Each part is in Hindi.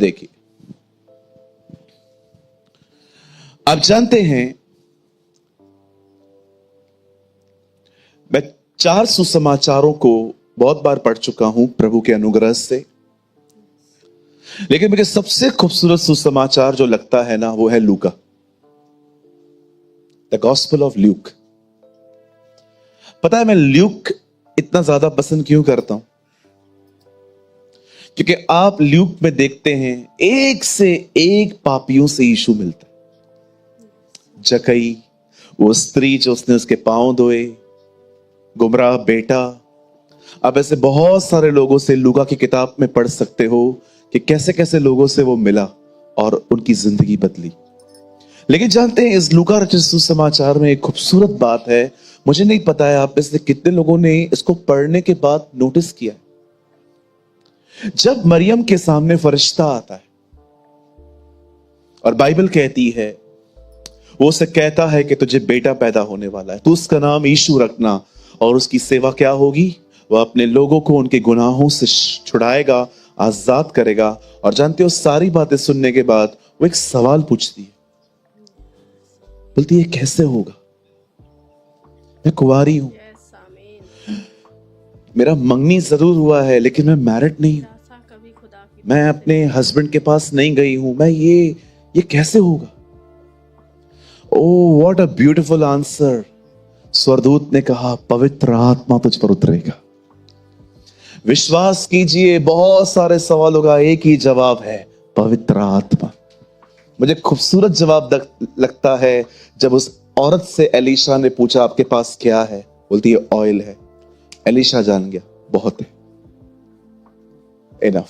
देखिए, आप जानते हैं मैं 4 सुसमाचारों को बहुत बार पढ़ चुका हूं प्रभु के अनुग्रह से, लेकिन मुझे सबसे खूबसूरत सुसमाचार जो लगता है ना, वो है लूका, द गॉस्पेल ऑफ ल्यूक। पता है मैं ल्यूक इतना ज्यादा पसंद क्यों करता हूं? क्योंकि आप ल्यूक में देखते हैं एक से एक पापियों से यीशु मिलता है। जकई, वो स्त्री जो उसने उसके पांव धोए, गुमराह बेटा, आप ऐसे बहुत सारे लोगों से लूका की किताब में पढ़ सकते हो कि कैसे कैसे लोगों से वो मिला और उनकी जिंदगी बदली। लेकिन जानते हैं इस लूका रचित सुसमाचार में एक खूबसूरत बात है, मुझे नहीं पता है आप में से कितने लोगों ने इसको पढ़ने के बाद नोटिस किया है। जब मरियम के सामने फरिश्ता आता है और बाइबल कहती है, वो उसे कहता है कि तुझे बेटा पैदा होने वाला है, तू उसका नाम यीशु रखना और उसकी सेवा क्या होगी, वह अपने लोगों को उनके गुनाहों से छुड़ाएगा, आजाद करेगा। और जानते हो सारी बातें सुनने के बाद वो एक सवाल पूछती है, बोलती है कैसे होगा, मैं कुंवारी हूं, मेरा मंगनी जरूर हुआ है लेकिन मैं मैरिड नहीं हूं, मैं अपने हस्बैंड के पास नहीं गई हूं, मैं ये कैसे होगा? Oh what a beautiful answer. स्वर्गदूत ने कहा, पवित्र आत्मा तुझ पर उतरेगा। विश्वास कीजिए, बहुत सारे सवालों का एक ही जवाब है, पवित्र आत्मा। मुझे खूबसूरत जवाब लगता है जब उस औरत से एलीशा ने पूछा आपके पास क्या है, बोलती है ऑयल है। एलीशा जान गया, बहुत है, इनफ।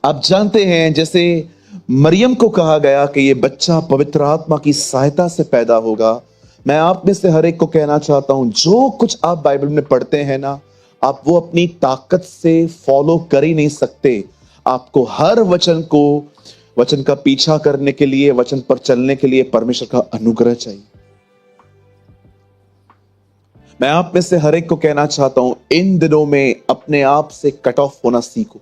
आप जानते हैं जैसे मरियम को कहा गया कि ये बच्चा पवित्र आत्मा की सहायता से पैदा होगा, मैं आप में से हर एक को कहना चाहता हूं, जो कुछ आप बाइबल में पढ़ते हैं ना, आप वो अपनी ताकत से फॉलो कर ही नहीं सकते। आपको हर वचन का पीछा करने के लिए, वचन पर चलने के लिए परमेश्वर का अनुग्रह चाहिए। मैं आप में से हर एक को कहना चाहता हूं, इन दिनों में अपने आप से कट ऑफ होना सीखो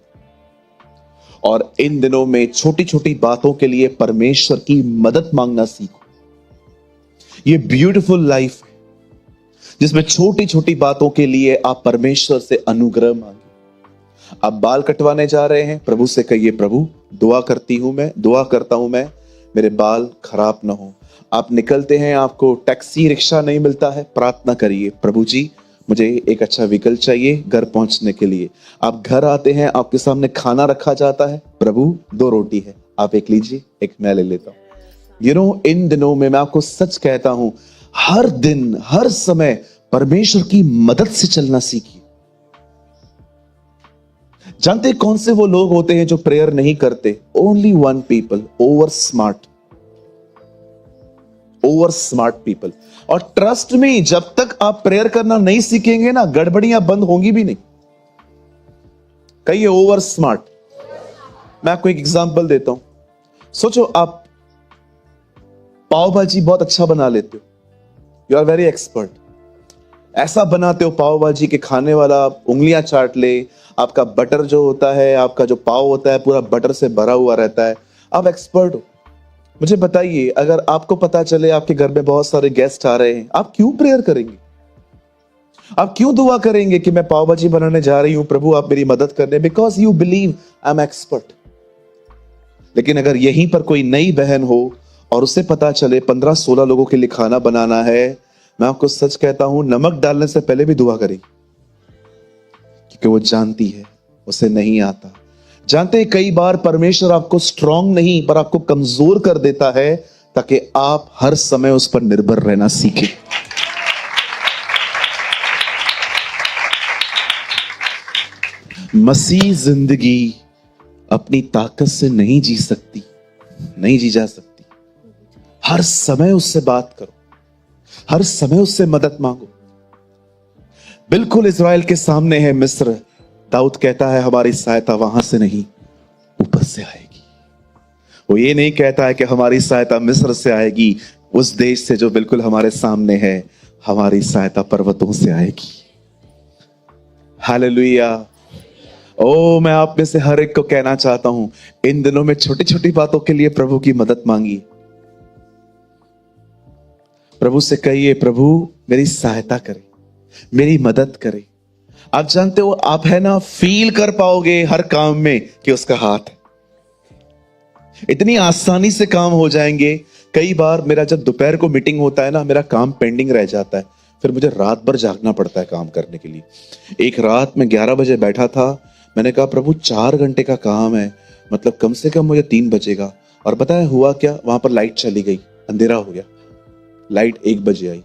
और इन दिनों में छोटी छोटी बातों के लिए परमेश्वर की मदद मांगना सीखो। ये ब्यूटीफुल लाइफ है जिसमें छोटी छोटी बातों के लिए आप परमेश्वर से अनुग्रह मांगे। आप बाल कटवाने जा रहे हैं, प्रभु से कहिए, प्रभु दुआ करता हूं मैं मेरे बाल खराब ना हो। आप निकलते हैं, आपको टैक्सी रिक्शा नहीं मिलता है, प्रार्थना करिए, प्रभु जी मुझे एक अच्छा व्हीकल चाहिए घर पहुंचने के लिए। आप घर आते हैं, आपके सामने खाना रखा जाता है, प्रभु 2 रोटी है, आप एक लीजिए, एक मैं ले लेता हूं। इन दिनों में मैं आपको सच कहता हूं, हर दिन हर समय परमेश्वर की मदद से चलना सीखिए। जानते कौन से वो लोग होते हैं जो प्रेयर नहीं करते? Only one people, over smart people. और ट्रस्ट में, जब तक आप प्रेयर करना नहीं सीखेंगे ना, गड़बड़ियां बंद होंगी भी नहीं। कहिए ओवर स्मार्ट। मैं आपको एक एग्जांपल देता हूं। सोचो आप पाव भाजी बहुत अच्छा बना लेते हो, यू आर वेरी एक्सपर्ट, ऐसा बनाते हो पाव भाजी के खाने वाला उंगलियां चाट ले। आपका बटर जो होता है, आपका जो पाव होता है, पूरा बटर से भरा हुआ रहता है, आप एक्सपर्ट हो। मुझे बताइए, अगर आपको पता चले आपके घर में बहुत सारे गेस्ट आ रहे हैं, आप क्यों प्रेयर करेंगे? आप क्यों दुआ करेंगे कि मैं पाव भाजी बनाने जा रही हूं, प्रभु आप मेरी मदद करने? Because you believe I am expert. लेकिन अगर यहीं पर कोई नई बहन हो और उसे पता चले 15-16 लोगों के लिए खाना बनाना है, मैं आपको सच कहता हूं, नमक डालने से पहले भी दुआ करेगी, क्योंकि वो जानती है उसे नहीं आता। जानते हैं कई बार परमेश्वर आपको स्ट्रांग नहीं पर आपको कमजोर कर देता है ताकि आप हर समय उस पर निर्भर रहना सीखें। मसीह जिंदगी अपनी ताकत से नहीं जी जा सकती। हर समय उससे बात करो, हर समय उससे मदद मांगो। बिल्कुल इज़राइल के सामने है मिस्र, दाऊद कहता है हमारी सहायता वहां से नहीं ऊपर से आएगी। वो ये नहीं कहता है कि हमारी सहायता मिस्र से आएगी, उस देश से जो बिल्कुल हमारे सामने है, हमारी सहायता पर्वतों से आएगी। हालेलुया। ओ मैं आप में से हर एक को कहना चाहता हूं, इन दिनों में छोटी छोटी बातों के लिए प्रभु की मदद मांगिए। प्रभु से कहिए, प्रभु मेरी सहायता करे, मेरी मदद करे। आप जानते हो, आप है ना, फील कर पाओगे हर काम में कि उसका हाथ है। इतनी आसानी से काम हो जाएंगे। कई बार मेरा जब दोपहर को मीटिंग होता है ना, मेरा काम पेंडिंग रह जाता है, फिर मुझे रात भर जागना पड़ता है काम करने के लिए। एक रात में 11 बजे बैठा था, मैंने कहा प्रभु 4 घंटे का काम है, मतलब कम से कम मुझे 3 बजेगा। और पता है हुआ क्या, वहां पर लाइट चली गई, अंधेरा हो गया। लाइट 1 बजे आई,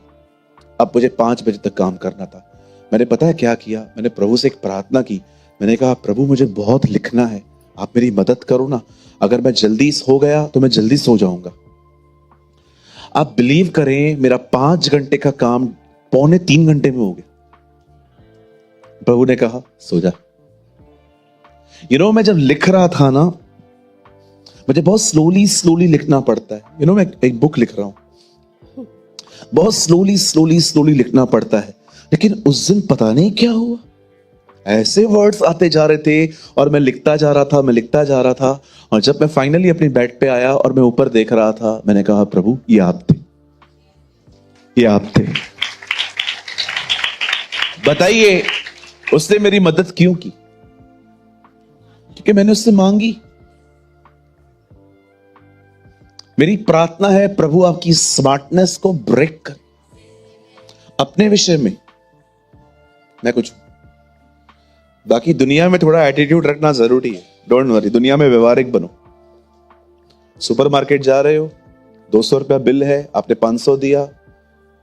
अब मुझे 5 बजे तक काम करना था। मैंने पता है क्या किया, मैंने प्रभु से एक प्रार्थना की। मैंने कहा प्रभु मुझे बहुत लिखना है, आप मेरी मदद करो ना। अगर मैं जल्दी सो गया तो मैं जल्दी सो जाऊंगा। आप बिलीव करें, मेरा 5 घंटे का काम 2.25 घंटे में हो गया। प्रभु ने कहा सो जा। मैं जब लिख रहा था ना, मुझे बहुत स्लोली लिखना पड़ता है। मैं एक बुक लिख रहा हूं, बहुत स्लोली लिखना पड़ता है। लेकिन उस दिन पता नहीं क्या हुआ, ऐसे वर्ड्स आते जा रहे थे और मैं लिखता जा रहा था। और जब मैं फाइनली अपनी बेड पे आया और मैं ऊपर देख रहा था, मैंने कहा प्रभु ये आप थे। बताइए उसने मेरी मदद क्यों की? क्योंकि मैंने उससे मांगी। मेरी प्रार्थना है, प्रभु आपकी स्मार्टनेस को ब्रेक कर। अपने विषय में मैं कुछ, बाकी दुनिया में थोड़ा एटीट्यूड रखना जरूरी है, डोंट वरी। दुनिया में व्यवहारिक बनो। सुपरमार्केट जा रहे हो, 200 रुपया बिल है, आपने 500 दिया,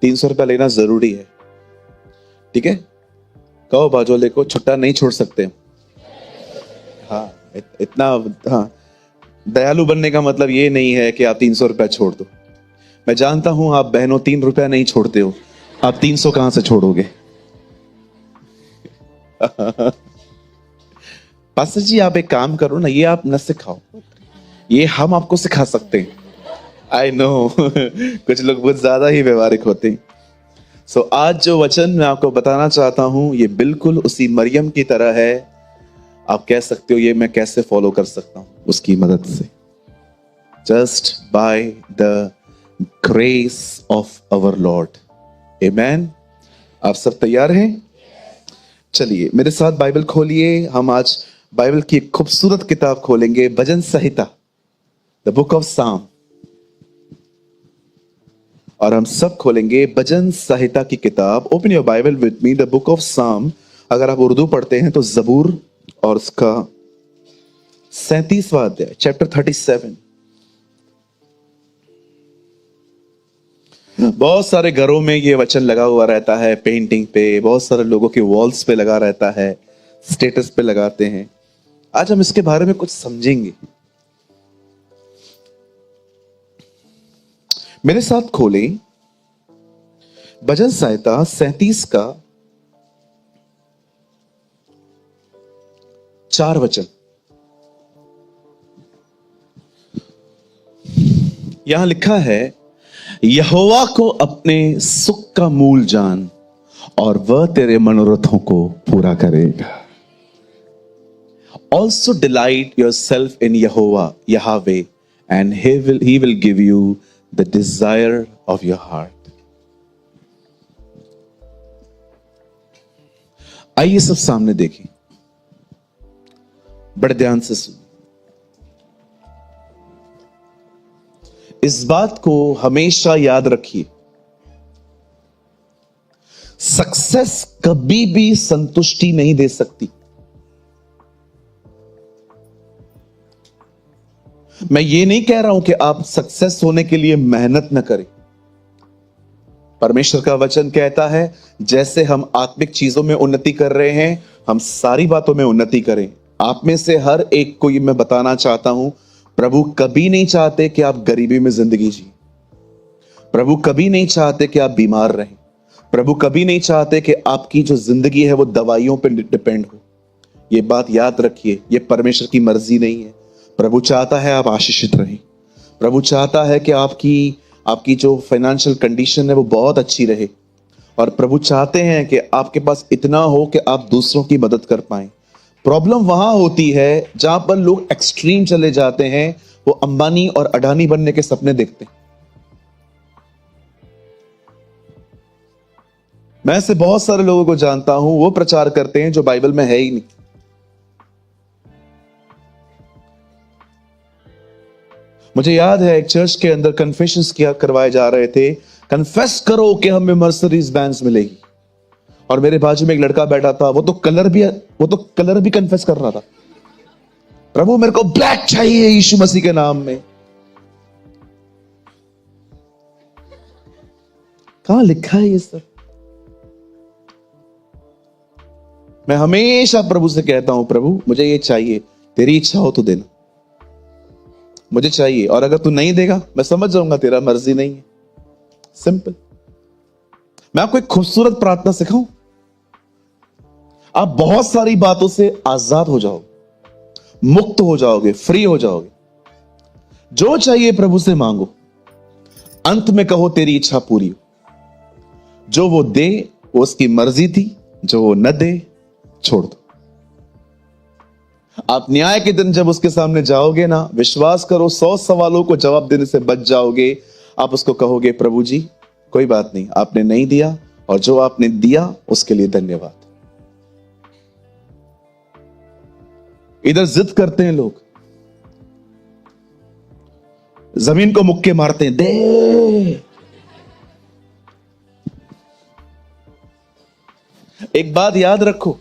300 रुपया लेना जरूरी है, ठीक है? कहो बाजू वाले को, छुट्टा नहीं छोड़ सकते। हाँ, इतना, हाँ, दयालु बनने का मतलब ये नहीं है कि आप 300 रुपया छोड़ दो। मैं जानता हूं आप बहनों 3 रुपया नहीं छोड़ते हो, आप 300 कहां से छोड़ोगे? पास्टर जी आप एक काम करो ना, ये आप न सिखाओ, ये हम आपको सिखा सकते हैं। आई नो कुछ लोग बहुत ज्यादा ही व्यवहारिक होते हैं। सो आज जो वचन मैं आपको बताना चाहता हूं, ये बिल्कुल उसी मरियम की तरह है। आप कह सकते हो ये मैं कैसे फॉलो कर सकता हूं उसकी मदद से? Just by the grace of our lord. Amen. आप सब तैयार हैं? चलिए मेरे साथ बाइबल खोलिए। हम आज बाइबल की एक खूबसूरत किताब खोलेंगे, भजन संहिता, द बुक ऑफ साम। और हम सब खोलेंगे भजन संहिता की किताब। Open your Bible with me, the book of साम। अगर आप उर्दू पढ़ते हैं तो जबूर और उसका 37वां अध्याय, चैप्टर 37। बहुत सारे घरों में ये वचन लगा हुआ रहता है, पेंटिंग पे, बहुत सारे लोगों के वॉल्स पे लगा रहता है, स्टेटस पे लगाते हैं। आज हम इसके बारे में कुछ समझेंगे। मेरे साथ खोलें भजन संहिता 37 का 4 वचन। यहां लिखा है, यहोवा को अपने सुख का मूल जान और वह तेरे मनोरथों को पूरा करेगा। Also delight yourself in Yahweh, and he will give you the desire of your heart. आइए सब सामने देखें, बड़े ध्यान से सुनिए। इस बात को हमेशा याद रखिए, सक्सेस कभी भी संतुष्टि नहीं दे सकती। मैं ये नहीं कह रहा हूं कि आप सक्सेस होने के लिए मेहनत न करें। परमेश्वर का वचन कहता है, जैसे हम आत्मिक चीजों में उन्नति कर रहे हैं, हम सारी बातों में उन्नति करें। आप में से हर एक को ये मैं बताना चाहता हूं, प्रभु कभी नहीं चाहते कि आप गरीबी में जिंदगी जिए। प्रभु कभी नहीं चाहते कि आप बीमार रहें। प्रभु कभी नहीं चाहते कि आपकी जो जिंदगी है वो दवाइयों पर डिपेंड हो। ये बात याद रखिए, ये परमेश्वर की मर्जी नहीं है। प्रभु चाहता है आप आशीषित रहें। प्रभु चाहता है कि आपकी जो फाइनेंशियल कंडीशन है वो बहुत अच्छी रहे। और प्रभु चाहते हैं कि आपके पास इतना हो कि आप दूसरों की मदद कर पाएं। प्रॉब्लम वहां होती है जहां पर लोग एक्सट्रीम चले जाते हैं, वो अंबानी और अडानी बनने के सपने देखते हैं। मैं ऐसे बहुत सारे लोगों को जानता हूं, वो प्रचार करते हैं जो बाइबल में है ही नहीं। मुझे याद है एक चर्च के अंदर कन्फेशंस किया करवाए जा रहे थे, कन्फेस करो कि हमें मर्सिडीज बेंज मिलेगी। और मेरे बाजू में एक लड़का बैठा था, वो तो कलर भी कन्फेस कर रहा था, प्रभु मेरे को ब्लैक चाहिए यीशु मसीह के नाम में। कहां लिखा है ये सब? मैं हमेशा प्रभु से कहता हूं, प्रभु मुझे ये चाहिए, तेरी इच्छा हो तो देना, मुझे चाहिए, और अगर तू नहीं देगा मैं समझ जाऊंगा तेरा मर्जी नहीं है। सिंपल। मैं आपको एक खूबसूरत प्रार्थना सिखाऊं, आप बहुत सारी बातों से आजाद हो जाओगे, मुक्त हो जाओगे, फ्री हो जाओगे। जो चाहिए प्रभु से मांगो, अंत में कहो तेरी इच्छा पूरी हो। जो वो दे वो उसकी मर्जी थी, जो वो न दे छोड़ दो। आप न्याय के दिन जब उसके सामने जाओगे ना, विश्वास करो 100 सवालों को जवाब देने से बच जाओगे। आप उसको कहोगे, प्रभु जी कोई बात नहीं, आपने नहीं दिया, और जो आपने दिया उसके लिए धन्यवाद। इधर जिद करते हैं लोग, जमीन को मुक्के मारते हैं, दे। एक बात याद रखो,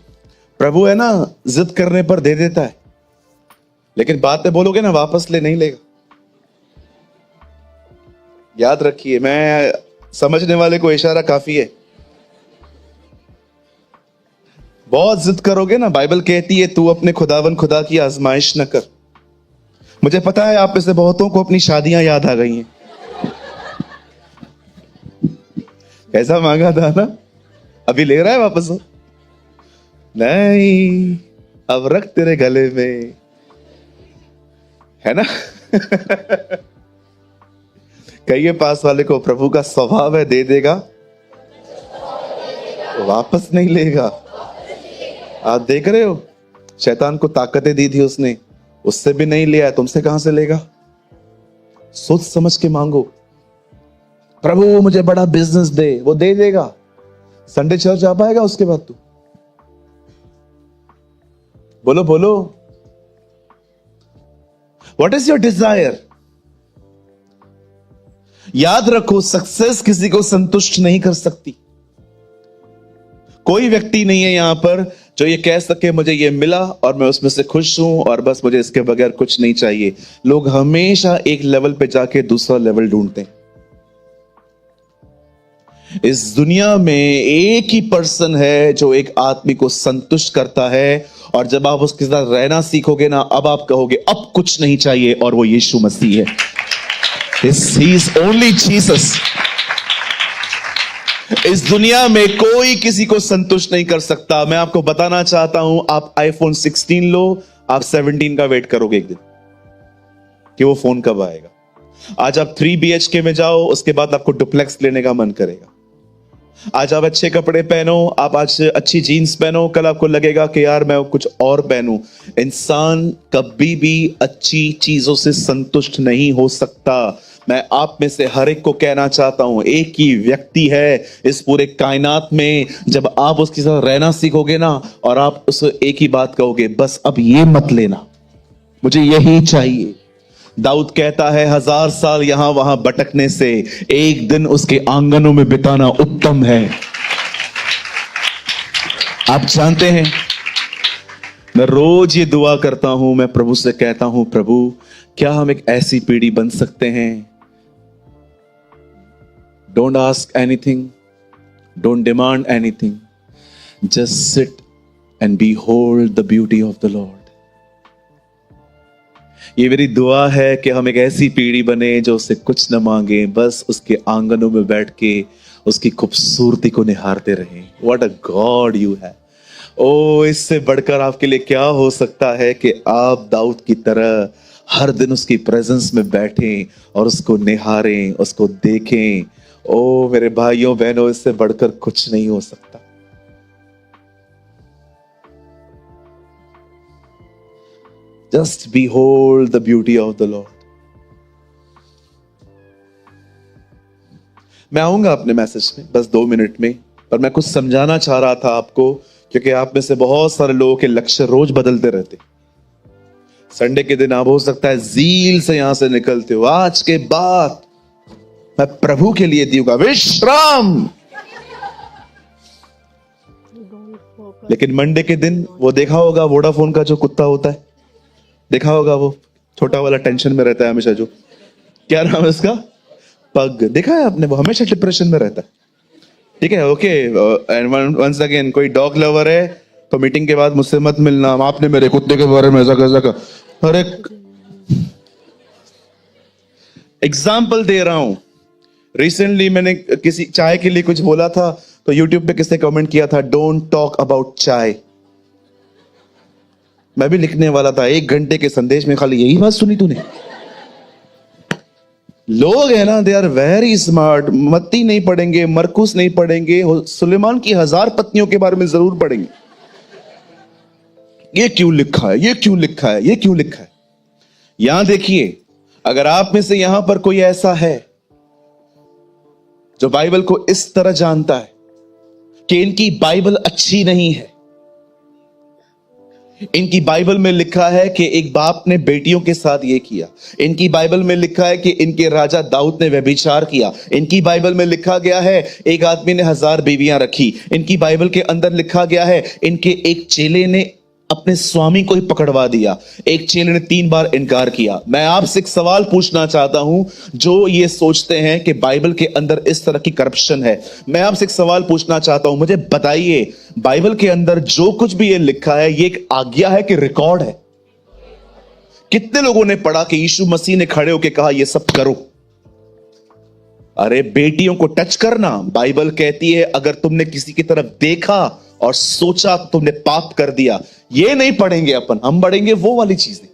प्रभु है ना, जिद करने पर दे देता है, लेकिन बातें बोलोगे ना वापस ले नहीं लेगा। याद रखिए, मैं समझने वाले को इशारा काफी है। बहुत जिद करोगे ना, बाइबल कहती है तू अपने खुदावन खुदा की आजमाइश न कर। मुझे पता है आप में से बहुतों को अपनी शादियां याद आ गई हैं। कैसा मांगा था ना, अभी ले रहा है वापस? नहीं, अब रख तेरे गले में, है ना? कहिए पास वाले को, प्रभु का स्वभाव है दे देगा, वापस नहीं लेगा। आप देख रहे हो, शैतान को ताकतें दी थी उसने, उससे भी नहीं लिया, तुमसे कहां से लेगा? सोच समझ के मांगो, प्रभु मुझे बड़ा बिजनेस दे, वो दे देगा। संडे चर्च आ पाएगा उसके बाद तू? बोलो बोलो, व्हाट इज योर डिजायर? याद रखो, सक्सेस किसी को संतुष्ट नहीं कर सकती। कोई व्यक्ति नहीं है यहां पर जो ये कह सके मुझे ये मिला और मैं उसमें से खुश हूं और बस मुझे इसके बगैर कुछ नहीं चाहिए। लोग हमेशा एक लेवल पे जाके दूसरा लेवल ढूंढते हैं। इस दुनिया में एक ही पर्सन है जो एक आदमी को संतुष्ट करता है, और जब आप उसके साथ रहना सीखोगे ना, अब आप कहोगे अब कुछ नहीं चाहिए, और वो यीशु मसीह है। He is only Jesus। इस दुनिया में कोई किसी को संतुष्ट नहीं कर सकता। मैं आपको बताना चाहता हूं, आप आईफोन 16 लो, आप 17 का वेट करोगे एक दिन कि वो फोन कब आएगा। आज आप 3 BHK में जाओ, उसके बाद आपको डुप्लेक्स लेने का मन करेगा। आज आप अच्छे कपड़े पहनो, आप आज अच्छी जीन्स पहनो, कल आपको लगेगा कि यार मैं कुछ और पहनूं। इंसान कभी भी अच्छी चीजों से संतुष्ट नहीं हो सकता। मैं आप में से हर एक को कहना चाहता हूं, एक ही व्यक्ति है इस पूरे कायनात में, जब आप उसके साथ रहना सीखोगे ना, और आप उसे एक ही बात कहोगे, बस अब ये मत लेना, मुझे यही चाहिए। दाऊद कहता है, 1000 साल यहां वहां भटकने से एक दिन उसके आंगनों में बिताना उत्तम है। आप जानते हैं, मैं रोज ये दुआ करता हूं, मैं प्रभु से कहता हूं, प्रभु क्या हम एक ऐसी पीढ़ी बन सकते हैं, don't ask anything, don't demand anything, just sit and behold the beauty of the Lord. ये मेरी दुआ है कि हम एक ऐसी पीढ़ी बने जो उससे कुछ न मांगे, बस उसके आंगनों में बैठ के उसकी खूबसूरती को निहारते रहें। व्हाट अ गॉड यू है। ओ, इससे बढ़कर आपके लिए क्या हो सकता है कि आप दाऊद की तरह हर दिन उसकी प्रेजेंस में बैठें और उसको निहारें, उसको देखें। ओ मेरे भाइयों बहनों, इससे बढ़कर कुछ नहीं हो सकता। Just behold the beauty of the Lord. मैं आऊंगा अपने मैसेज में बस 2 मिनट में, पर मैं कुछ समझाना चाह रहा था आपको, क्योंकि आप में से बहुत सारे लोगों के लक्ष्य रोज बदलते रहते। संडे के दिन आप हो सकता है जील से यहां से निकलते हो, आज के बाद मैं प्रभु के लिए दूंगा विश्राम, लेकिन मंडे के दिन वो देखा होगा वोडाफोन का जो कुत्ता होता है, देखा होगा वो छोटा वाला टेंशन में रहता है हमेशा, जो क्या नाम है उसका, पग, देखा है आपने, वो हमेशा डिप्रेशन में रहता है। ठीक है, ओके, एंड वंस अगेन कोई डॉग लवर है तो मीटिंग के बाद मुझसे मत मिलना, आपने मेरे कुत्ते के बारे में ऐसा कैसा का, अरे एग्जाम्पल दे रहा हूं। रिसेंटली मैंने किसी चाय के लिए कुछ बोला था, तो यूट्यूब पे किसने कमेंट किया था, डोंट टॉक अबाउट चाय। मैं भी लिखने वाला था, 1 घंटे के संदेश में खाली यही बात सुनी तूने। लोग है ना, दे आर वेरी स्मार्ट, मत्ती नहीं पढ़ेंगे, मरकुस नहीं पढ़ेंगे, सुलेमान की 1000 पत्नियों के बारे में जरूर पढ़ेंगे। ये क्यों लिखा है, ये क्यों लिखा है, ये क्यों लिखा है। यहां देखिए, अगर आप में से यहां पर कोई ऐसा है जो बाइबल को इस तरह जानता है कि इनकी बाइबल अच्छी नहीं है, इनकी बाइबल में लिखा है कि एक बाप ने बेटियों के साथ ये किया, इनकी बाइबल में लिखा है कि इनके राजा दाऊद ने व्यभिचार किया, इनकी बाइबल में लिखा गया है एक आदमी ने 1000 बीवियां रखी, इनकी बाइबल के अंदर लिखा गया है इनके एक चेले ने अपने स्वामी को ही पकड़वा दिया, एक चेले ने 3 बार इनकार किया। मैं आपसे एक सवाल पूछना चाहता हूं, जो ये सोचते हैं कि बाइबल के अंदर इस तरह की करप्शन है, मैं आपसे एक सवाल पूछना चाहता हूं, मुझे बताइए बाइबल के अंदर जो कुछ भी ये लिखा है, ये एक आज्ञा है कि रिकॉर्ड है? कितने लोगों ने पढ़ा कि यीशु मसीह ने खड़े होकर कहा ये सब करो? अरे बेटियों को टच करना, बाइबल कहती है अगर तुमने किसी की तरफ देखा और सोचा तुमने पाप कर दिया। ये नहीं पढ़ेंगे अपन, हम पढ़ेंगे वो वाली चीजें।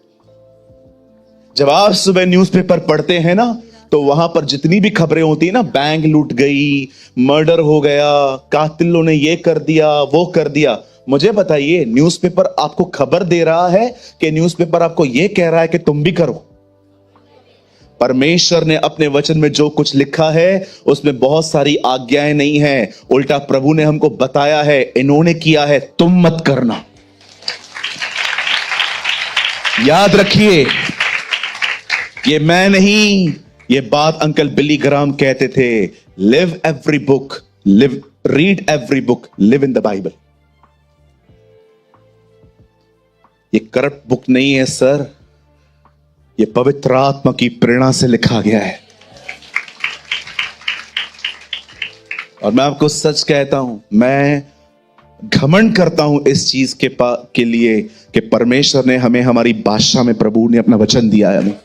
जब आप सुबह न्यूज़पेपर पढ़ते हैं ना, तो वहां पर जितनी भी खबरें होती है ना, बैंक लूट गई, मर्डर हो गया, कातिलों ने ये कर दिया, वो कर दिया, मुझे बताइए न्यूज़पेपर आपको खबर दे रहा है कि न्यूज़पेपर आपको यह कह रहा है कि तुम भी करो? परमेश्वर ने अपने वचन में जो कुछ लिखा है उसमें बहुत सारी आज्ञाएं नहीं है, उल्टा प्रभु ने हमको बताया है, इन्होंने किया है, तुम मत करना। याद रखिए, ये मैं नहीं, ये बात अंकल बिली ग्राम कहते थे, live every book, live, read every book, live in the Bible. ये करप्ट बुक नहीं है सर, ये पवित्र आत्मा की प्रेरणा से लिखा गया है। और मैं आपको सच कहता हूं, मैं घमंड करता हूं इस चीज के लिए कि परमेश्वर ने हमें हमारी भाषा में, प्रभु ने अपना वचन दिया है हमें।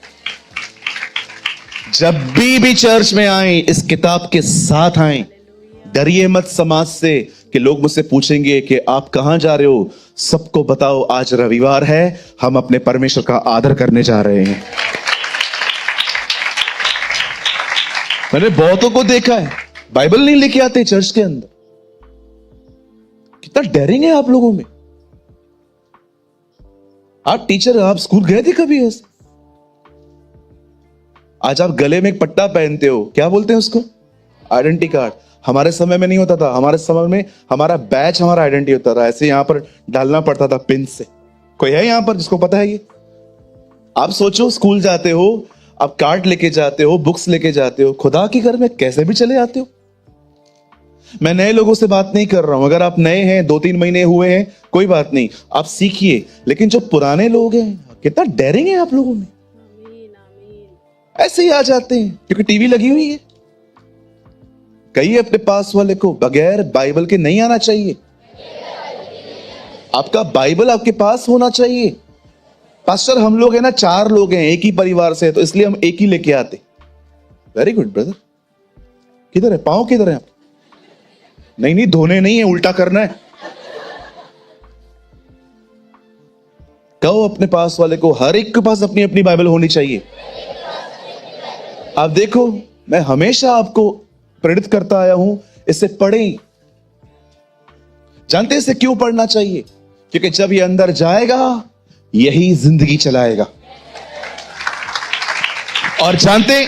जब भी चर्च में आए, इस किताब के साथ आए, डरिए मत समाज से कि लोग मुझसे पूछेंगे कि आप कहां जा रहे हो। सबको बताओ आज रविवार है, हम अपने परमेश्वर का आदर करने जा रहे हैं। मैंने बहुतों को देखा है बाइबल नहीं लेके आते चर्च के अंदर। कितना डेयरिंग है आप लोगों में। आप टीचर, आप स्कूल गए थे कभी ऐसे? आज आप गले में एक पट्टा पहनते हो, क्या बोलते हैं उसको? Identity card. हमारे समय में नहीं होता था, हमारे समय में हमारा बैच हमारा आइडेंटिटी होता था, ऐसे यहां पर डालना पड़ता था पिन से। कोई है यहां पर जिसको पता है ये? आप सोचो, स्कूल जाते हो, आप कार्ड लेके जाते हो, बुक्स लेके जाते हो, खुदा के घर में कैसे भी चले आते हो। मैं नए लोगों से बात नहीं कर रहा हूं, अगर आप नए हैं, 2-3 महीने हुए हैं, कोई बात नहीं, आप सीखिए। लेकिन जो पुराने लोग हैं, कितना डेयरिंग है आप लोगों में, ऐसे ही आ जाते हैं क्योंकि टीवी लगी हुई है। कहिए अपने पास वाले को, बगैर बाइबल के नहीं आना चाहिए। आपका बाइबल आपके पास होना चाहिए। पास्टर, हम लोग है ना 4 लोग हैं, एक ही परिवार से, तो इसलिए हम एक ही लेके आते। Very good brother. किधर है पांव, किधर है आप? नहीं, धोने नहीं है, उल्टा करना है। कहो अपने पास वाले को, हर एक के पास अपनी अपनी बाइबल होनी चाहिए। आप देखो, मैं हमेशा आपको प्रेरित करता आया हूं, इसे पढ़ें। जानते हैं इसे क्यों पढ़ना चाहिए? क्योंकि जब ये अंदर जाएगा, यही जिंदगी चलाएगा। और जानते,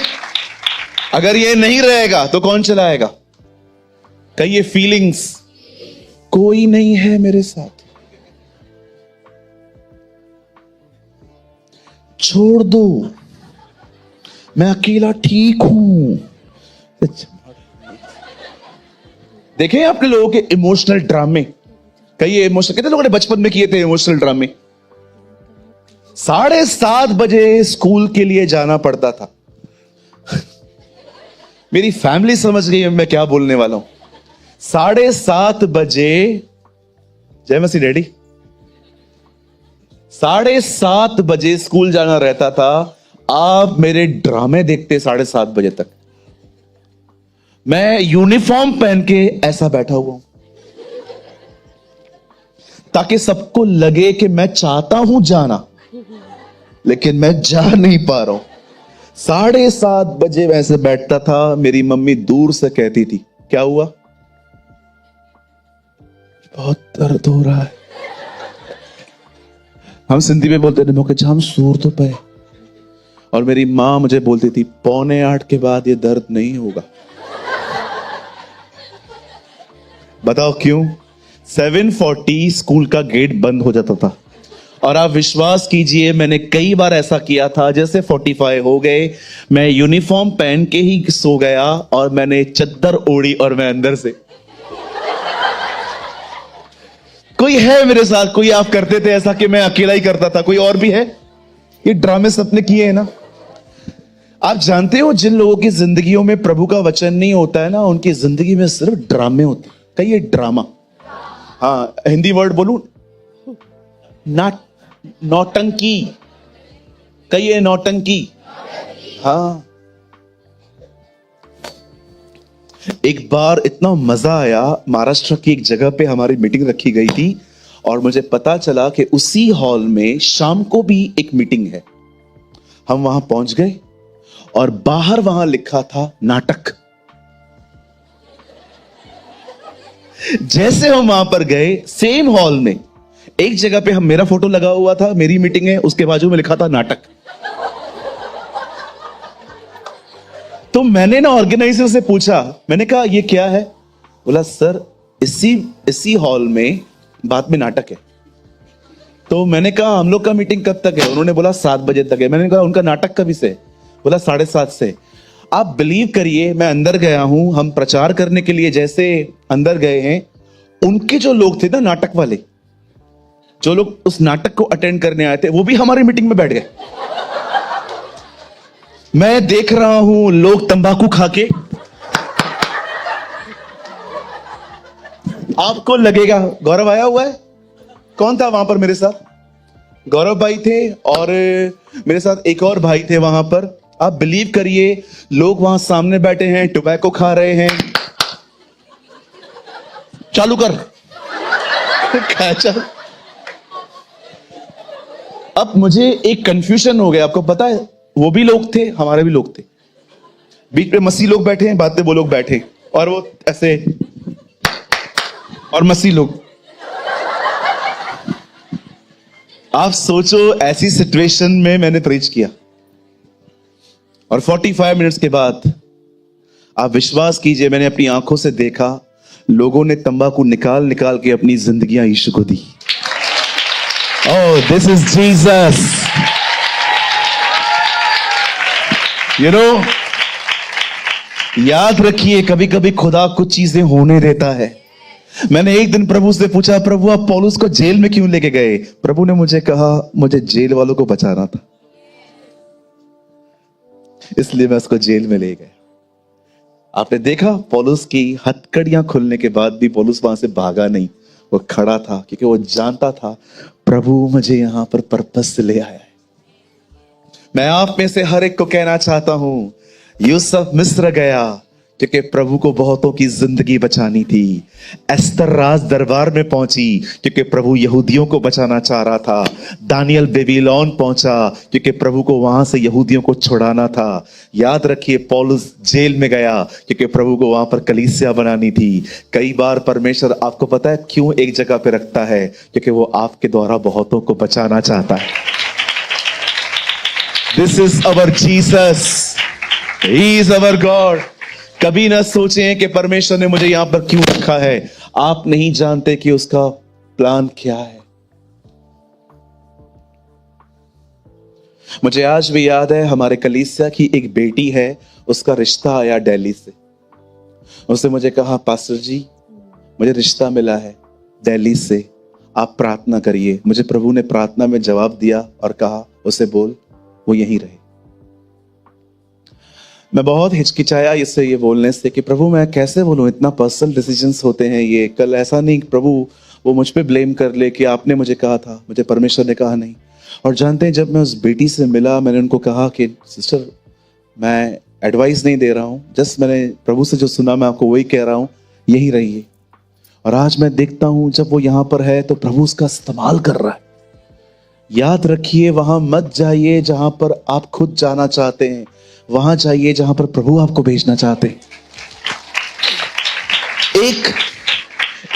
अगर ये नहीं रहेगा तो कौन चलाएगा? कहिए फीलिंग्स, कोई नहीं है मेरे साथ, छोड़ दो, मैं अकेला ठीक हूं। देखें आपके लोगों के इमोशनल ड्रामे, कई इमोशनल, कितने लोगों ने बचपन में किए थे इमोशनल ड्रामे? 7:30 बजे स्कूल के लिए जाना पड़ता था। मेरी फैमिली समझ गई मैं क्या बोलने वाला हूं। 7:30 बजे, जय मसीह डैडी, 7:30 बजे स्कूल जाना रहता था। आप मेरे ड्रामे देखते 7:30 बजे तक। मैं यूनिफॉर्म पहन के ऐसा बैठा हुआ हूं ताकि सबको लगे कि मैं चाहता हूं जाना, लेकिन मैं जा नहीं पा रहा हूं। 7:30 बजे वैसे बैठता था। मेरी मम्मी दूर से कहती थी, क्या हुआ? बहुत दर्द हो रहा है। हम सिंधी में बोलते थे, मौके जाम सूर तो पे। और मेरी मां मुझे बोलती थी, 7:45 के बाद ये दर्द नहीं होगा। बताओ क्यों? 7:40 स्कूल का गेट बंद हो जाता था। और आप विश्वास कीजिए, मैंने कई बार ऐसा किया था। जैसे 45 हो गए, मैं यूनिफॉर्म पहन के ही सो गया और मैंने चद्दर ओढ़ी और मैं अंदर से। कोई है मेरे साथ? कोई आप करते थे ऐसा कि मैं अकेला ही करता था? कोई और भी है? ये ड्रामे सबने किए हैं ना। आप जानते हो, जिन लोगों की जिंदगियों में प्रभु का वचन नहीं होता है ना, उनकी जिंदगी में सिर्फ ड्रामे होते हैं। कहिए ड्रामा। हाँ, हिंदी वर्ड बोलूं, नौटंकी। कहिए नौटंकी। हाँ, एक बार इतना मजा आया, महाराष्ट्र की एक जगह पे हमारी मीटिंग रखी गई थी और मुझे पता चला कि उसी हॉल में शाम को भी एक मीटिंग है। हम वहां पहुंच गए और बाहर वहां लिखा था नाटक। जैसे हम वहां पर गए, सेम हॉल में एक जगह पे हम, मेरा फोटो लगा हुआ था, मेरी मीटिंग है, उसके बाजू में लिखा था नाटक। तो मैंने ना ऑर्गेनाइजर से पूछा, मैंने कहा ये क्या है? बोला सर, इसी हॉल में बाद में नाटक है। तो मैंने कहा हम लोग का मीटिंग कब तक है? उन्होंने बोला 7 बजे तक है। मैंने कहा उनका नाटक कभी से? बोला 7:30 से। आप बिलीव करिए, मैं अंदर गया हूं, हम प्रचार करने के लिए जैसे अंदर गए हैं, उनके जो लोग थे ना, नाटक वाले, जो लोग उस नाटक को अटेंड करने आए थे, वो भी हमारी मीटिंग में बैठ गए। मैं देख रहा हूं लोग तंबाकू खा के, आपको लगेगा गौरव आया हुआ है। कौन था वहां पर मेरे साथ? गौरव भाई थे और मेरे साथ एक और भाई थे वहां पर। आप बिलीव करिए, लोग वहां सामने बैठे हैं, टोबैको खा रहे हैं। चालू कर। चल। अब मुझे एक कंफ्यूजन हो गया। आपको पता है, वो भी लोग थे, हमारे भी लोग थे। बीच में मसीह लोग बैठे हैं, बाद में वो लोग बैठे और वो ऐसे, और मसीह लोग। आप सोचो, ऐसी सिचुएशन में मैंने प्रीच किया और 45 मिनट्स के बाद, आप विश्वास कीजिए, मैंने अपनी आंखों से देखा लोगों ने तंबाकू निकाल निकाल के अपनी जिंदगियां यीशु को दी। Oh, this is Jesus. You know, याद रखिए, कभी कभी खुदा कुछ चीजें होने देता है। मैंने एक दिन प्रभु से पूछा, प्रभु आप पौलुस को जेल में क्यों लेके गए? प्रभु ने मुझे कहा, मुझे जेल वालों को बचाना था, इसलिए मैं उसको जेल में ले गया। आपने देखा, पौलुस की हथकड़ियां खुलने के बाद भी पौलुस वहां से भागा नहीं, वो खड़ा था, क्योंकि वो जानता था प्रभु मुझे यहां पर पर्पस से ले आया है। मैं आप में से हर एक को कहना चाहता हूं, यूसुफ मिस्र गया क्योंकि प्रभु को बहुतों की जिंदगी बचानी थी। एस्तर राज दरबार में पहुंची क्योंकि प्रभु यहूदियों को बचाना चाह रहा था। दानियल बेबीलोन पहुंचा क्योंकि प्रभु को वहां से यहूदियों को छुड़ाना था। याद रखिए, पौलुस जेल में गया क्योंकि प्रभु को वहां पर कलीसिया बनानी थी। कई बार परमेश्वर आपको पता है क्यों एक जगह पे रखता है? क्योंकि वो आपके द्वारा बहुतों को बचाना चाहता है। This is our Jesus, he is our God. कभी ना सोचें कि परमेश्वर ने मुझे यहां पर क्यों रखा है। आप नहीं जानते कि उसका प्लान क्या है। मुझे आज भी याद है, हमारे कलीसिया की एक बेटी है, उसका रिश्ता आया दिल्ली से। उसने मुझे कहा, पास्टर जी मुझे रिश्ता मिला है दिल्ली से, आप प्रार्थना करिए। मुझे प्रभु ने प्रार्थना में जवाब दिया और कहा उसे बोल वो यहीं रहे। मैं बहुत हिचकिचाया इससे ये बोलने से कि प्रभु मैं कैसे बोलूं, इतना पर्सनल डिसीजंस होते हैं ये। कल ऐसा नहीं प्रभु वो मुझ पे ब्लेम कर ले कि आपने मुझे कहा था, मुझे परमेश्वर ने कहा नहीं। और जानते हैं, जब मैं उस बेटी से मिला, मैंने उनको कहा कि सिस्टर मैं एडवाइस नहीं दे रहा हूं, जस्ट मैंने प्रभु से जो सुना मैं आपको वही कह रहा हूं, यही रहिए। और आज मैं देखता हूं जब वो यहां पर है तो प्रभु उसका इस्तेमाल कर रहा है। याद रखिए, वहां मत जाइए जहां पर आप खुद जाना चाहते हैं, वहां जाइए जहां पर प्रभु आपको भेजना चाहते हैं।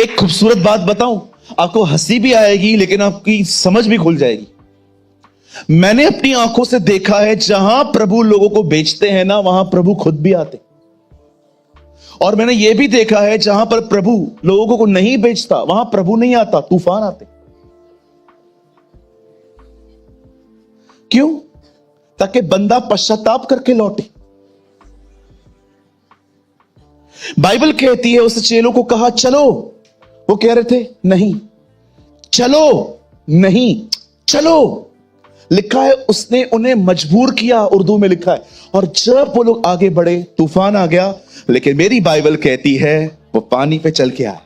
एक खूबसूरत बात बताऊं, आपको हंसी भी आएगी लेकिन आपकी समझ भी खुल जाएगी। मैंने अपनी आंखों से देखा है, जहां प्रभु लोगों को बेचते हैं ना, वहां प्रभु खुद भी आते। और मैंने यह भी देखा है, जहां पर प्रभु लोगों को नहीं बेचता वहां प्रभु नहीं आता, तूफान आते। क्यों? ताकि बंदा पश्चाताप करके लौटे। बाइबल कहती है उस चेलों को कहा चलो, वो कह रहे थे नहीं, चलो नहीं, चलो। लिखा है उसने उन्हें मजबूर किया, उर्दू में लिखा है। और जब वो लोग आगे बढ़े तूफान आ गया। लेकिन मेरी बाइबल कहती है वो पानी पे चल के आए।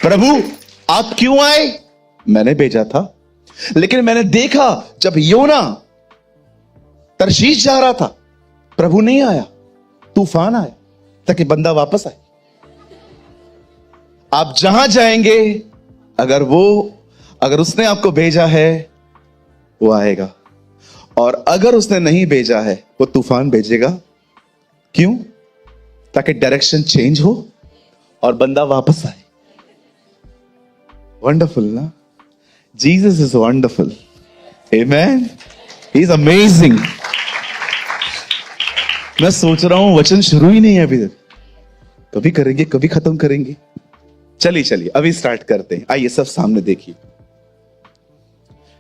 प्रभु आप क्यों आए? मैंने भेजा था। लेकिन मैंने देखा जब योना तरशीश जा रहा था, प्रभु नहीं आया, तूफान आया ताकि बंदा वापस आए। आप जहां जाएंगे, अगर उसने आपको भेजा है वो आएगा, और अगर उसने नहीं भेजा है वो तूफान भेजेगा। क्यों? ताकि डायरेक्शन चेंज हो और बंदा वापस आए। वंडरफुल ना? Jesus is wonderful. Amen. He is amazing. मैं सोच रहा हूं वचन शुरू ही नहीं है अभी तक, कभी करेंगे कभी खत्म करेंगे। चलिए अभी स्टार्ट करते हैं। आइए सब सामने देखिए।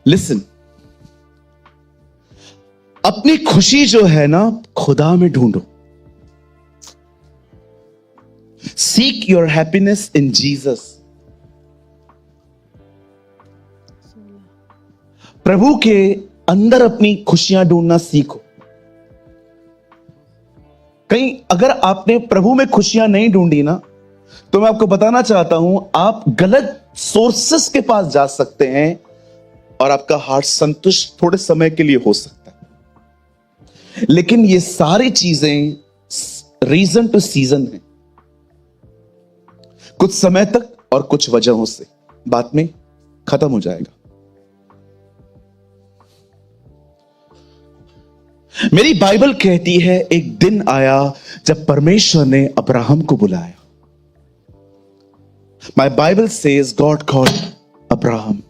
लिसन, अपनी खुशी जो है ना खुदा में ढूंढो। Seek your happiness in Jesus. प्रभु के अंदर अपनी खुशियां ढूंढना सीखो। कहीं अगर आपने प्रभु में खुशियां नहीं ढूंढी ना, तो मैं आपको बताना चाहता हूं आप गलत सोर्सेस के पास जा सकते हैं और आपका हार्ट संतुष्ट थोड़े समय के लिए हो सकता है। लेकिन ये सारी चीजें रीजन टू सीजन है, कुछ समय तक और कुछ वजहों से बाद में खत्म हो जाएगा। मेरी बाइबल कहती है एक दिन आया जब परमेश्वर ने अब्राहम को बुलाया। My Bible says God called Abraham.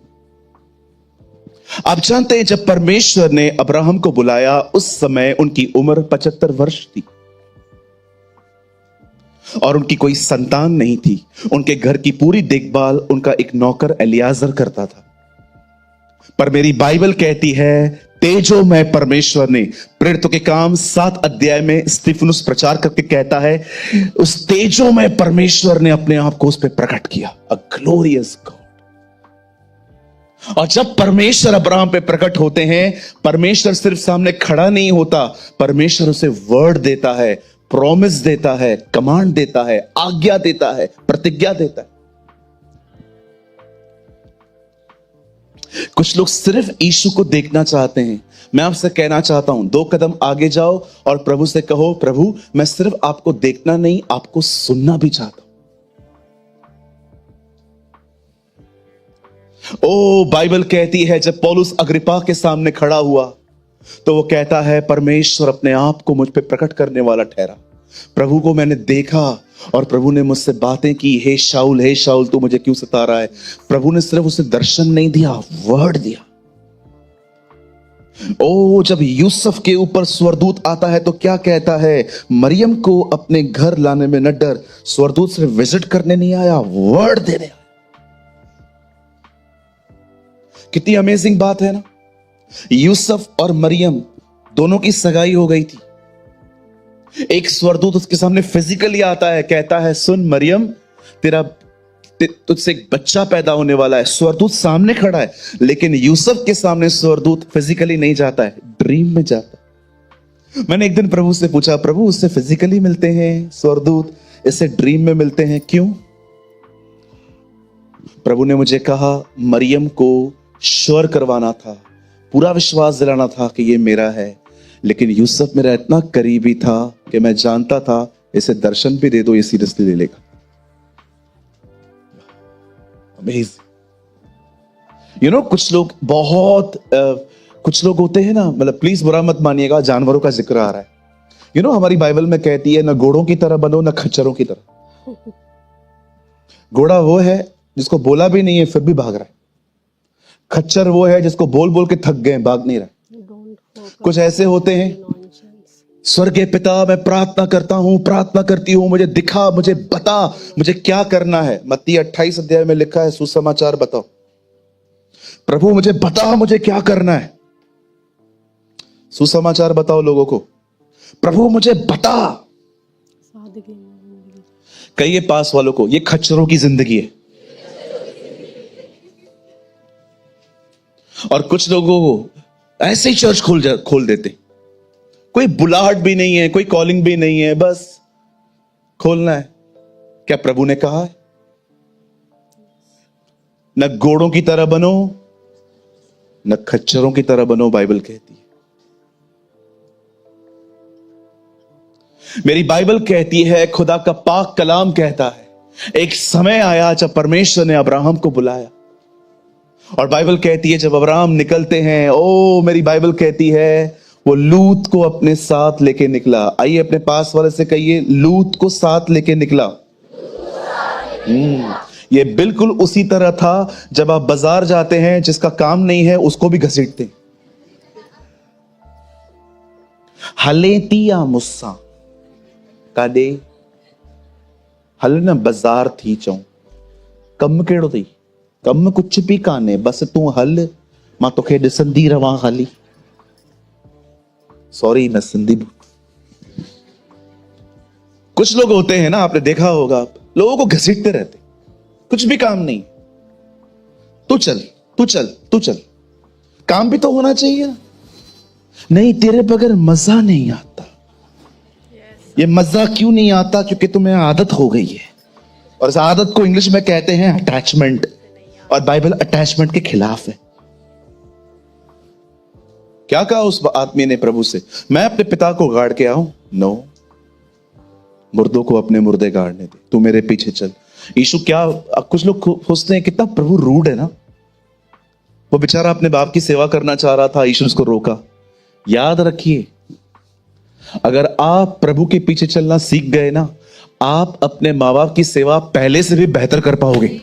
आप जानते हैं जब परमेश्वर ने अब्राहम को बुलाया उस समय उनकी उम्र 75 वर्ष थी और उनकी कोई संतान नहीं थी। उनके घर की पूरी देखभाल उनका एक नौकर एलियाजर करता था। पर मेरी बाइबल कहती है तेजो में परमेश्वर ने, प्रेरितों के काम 7 अध्याय में स्तिफनुस प्रचार करके कहता है उस तेजो में परमेश्वर ने अपने आप को उस पर प्रकट किया। अ ग्लोरियस गॉड। और जब परमेश्वर अब्राहम पे प्रकट होते हैं, परमेश्वर सिर्फ सामने खड़ा नहीं होता, परमेश्वर उसे वर्ड देता है, प्रॉमिस देता है, कमांड देता है, आज्ञा देता है, प्रतिज्ञा देता है। कुछ लोग सिर्फ यीशु को देखना चाहते हैं। मैं आपसे कहना चाहता हूं, 2 कदम आगे जाओ और प्रभु से कहो, प्रभु मैं सिर्फ आपको देखना नहीं, आपको सुनना भी चाहता हूं। ओ बाइबल कहती है जब पौलुस अग्रिप्पा के सामने खड़ा हुआ तो वो कहता है, परमेश्वर अपने आप को मुझ पे प्रकट करने वाला ठहरा। प्रभु को मैंने देखा और प्रभु ने मुझसे बातें की, हे शाऊल तू मुझे क्यों सता रहा है। प्रभु ने सिर्फ उसे दर्शन नहीं दिया, वर्ड दिया। ओ जब यूसुफ के ऊपर स्वर्गदूत आता है तो क्या कहता है, मरियम को अपने घर लाने में न डर, स्वर्गदूत सिर्फ विजिट करने नहीं आया, वर्ड देने आया। कितनी अमेजिंग बात है ना। यूसुफ और मरियम दोनों की सगाई हो गई थी। एक स्वर्गदूत उसके सामने फिजिकली आता है, कहता है सुन मरियम, तुझसे एक बच्चा पैदा होने वाला है। स्वर्गदूत सामने खड़ा है, लेकिन यूसुफ के सामने स्वर्गदूत फिजिकली नहीं जाता है, ड्रीम में जाता है। मैंने एक दिन प्रभु से पूछा, प्रभु उससे फिजिकली मिलते हैं स्वर्गदूत, इससे ड्रीम में मिलते हैं, क्यों? प्रभु ने मुझे कहा, मरियम को श्योर करवाना था, पूरा विश्वास दिलाना था कि ये मेरा है। लेकिन यूसुफ मेरा इतना करीबी था कि मैं जानता था इसे दर्शन भी दे दो ये सीरियसली ले लेगा। यू नो कुछ लोग कुछ लोग होते हैं ना, मतलब प्लीज बुरा मत मानिएगा, जानवरों का जिक्र आ रहा है। यू नो हमारी बाइबल में कहती है, ना घोड़ों की तरह बनो ना खच्चरों की तरह। घोड़ा वो है जिसको बोला भी नहीं है फिर भी भाग रहा है। खच्चर वो है जिसको बोल बोल के थक गए, भाग नहीं रहा। कुछ ऐसे होते हैं, स्वर्गीय पिता मैं प्रार्थना करता हूं, प्रार्थना करती हूं, मुझे दिखा, मुझे बता मुझे क्या करना है। मत्ती 28 अध्याय में लिखा है, सुसमाचार बताओ। प्रभु मुझे बता मुझे क्या करना है, सुसमाचार बताओ लोगों को, प्रभु मुझे बता। कहिए पास वालों को, ये खच्चरों की जिंदगी है। और कुछ लोगों को ऐसे ही चर्च खोल देते, कोई बुलाहट भी नहीं है, कोई कॉलिंग भी नहीं है, बस खोलना है। क्या प्रभु ने कहा है, न घोड़ों की तरह बनो न खच्चरों की तरह बनो, बाइबल कहती है। मेरी बाइबल कहती है, खुदा का पाक कलाम कहता है, एक समय आया जब परमेश्वर ने अब्राहम को बुलाया। और बाइबल कहती है जब अब्राहम निकलते हैं, ओ मेरी बाइबल कहती है वो लूत को अपने साथ लेके निकला। आइए अपने पास वाले से कहिए, लूत को साथ लेके निकला। ये बिल्कुल उसी तरह था जब आप बाजार जाते हैं, जिसका काम नहीं है उसको भी घसीटते। हलेतिया मुस्सा कादे हल न बाजार थी चऊं, कम केड़ो थी, कम कुछ भी काने, बस तू हल, मां तोखे ॾिसंदी रवां खाली। सॉरी मैं सिंधी। कुछ लोग होते हैं ना, आपने देखा होगा, आप लोगों को घसीटते रहते, कुछ भी काम नहीं, तू चल तू चल तू चल, काम भी तो होना चाहिए ना। नहीं, तेरे बगैर मजा नहीं आता। ये मजा क्यों नहीं आता? क्योंकि तुम्हें आदत हो गई है, और इस आदत को इंग्लिश में कहते हैं अटैचमेंट, और बाइबल अटैचमेंट के खिलाफ है। क्या कहा उस आदमी ने प्रभु से, मैं अपने पिता को गाड़ के आऊं? नो, मुर्दों को अपने मुर्दे गाड़ने दे, तू मेरे पीछे चल। यीशु क्या, कुछ लोग सोचते हैं कितना प्रभु रूड है ना। वो बेचारा अपने बाप की सेवा करना चाह रहा था, यीशु उसको रोका। याद रखिए, अगर आप प्रभु के पीछे चलना सीख गए ना, आप अपने माँ बाप की सेवा पहले से भी बेहतर कर पाओगे।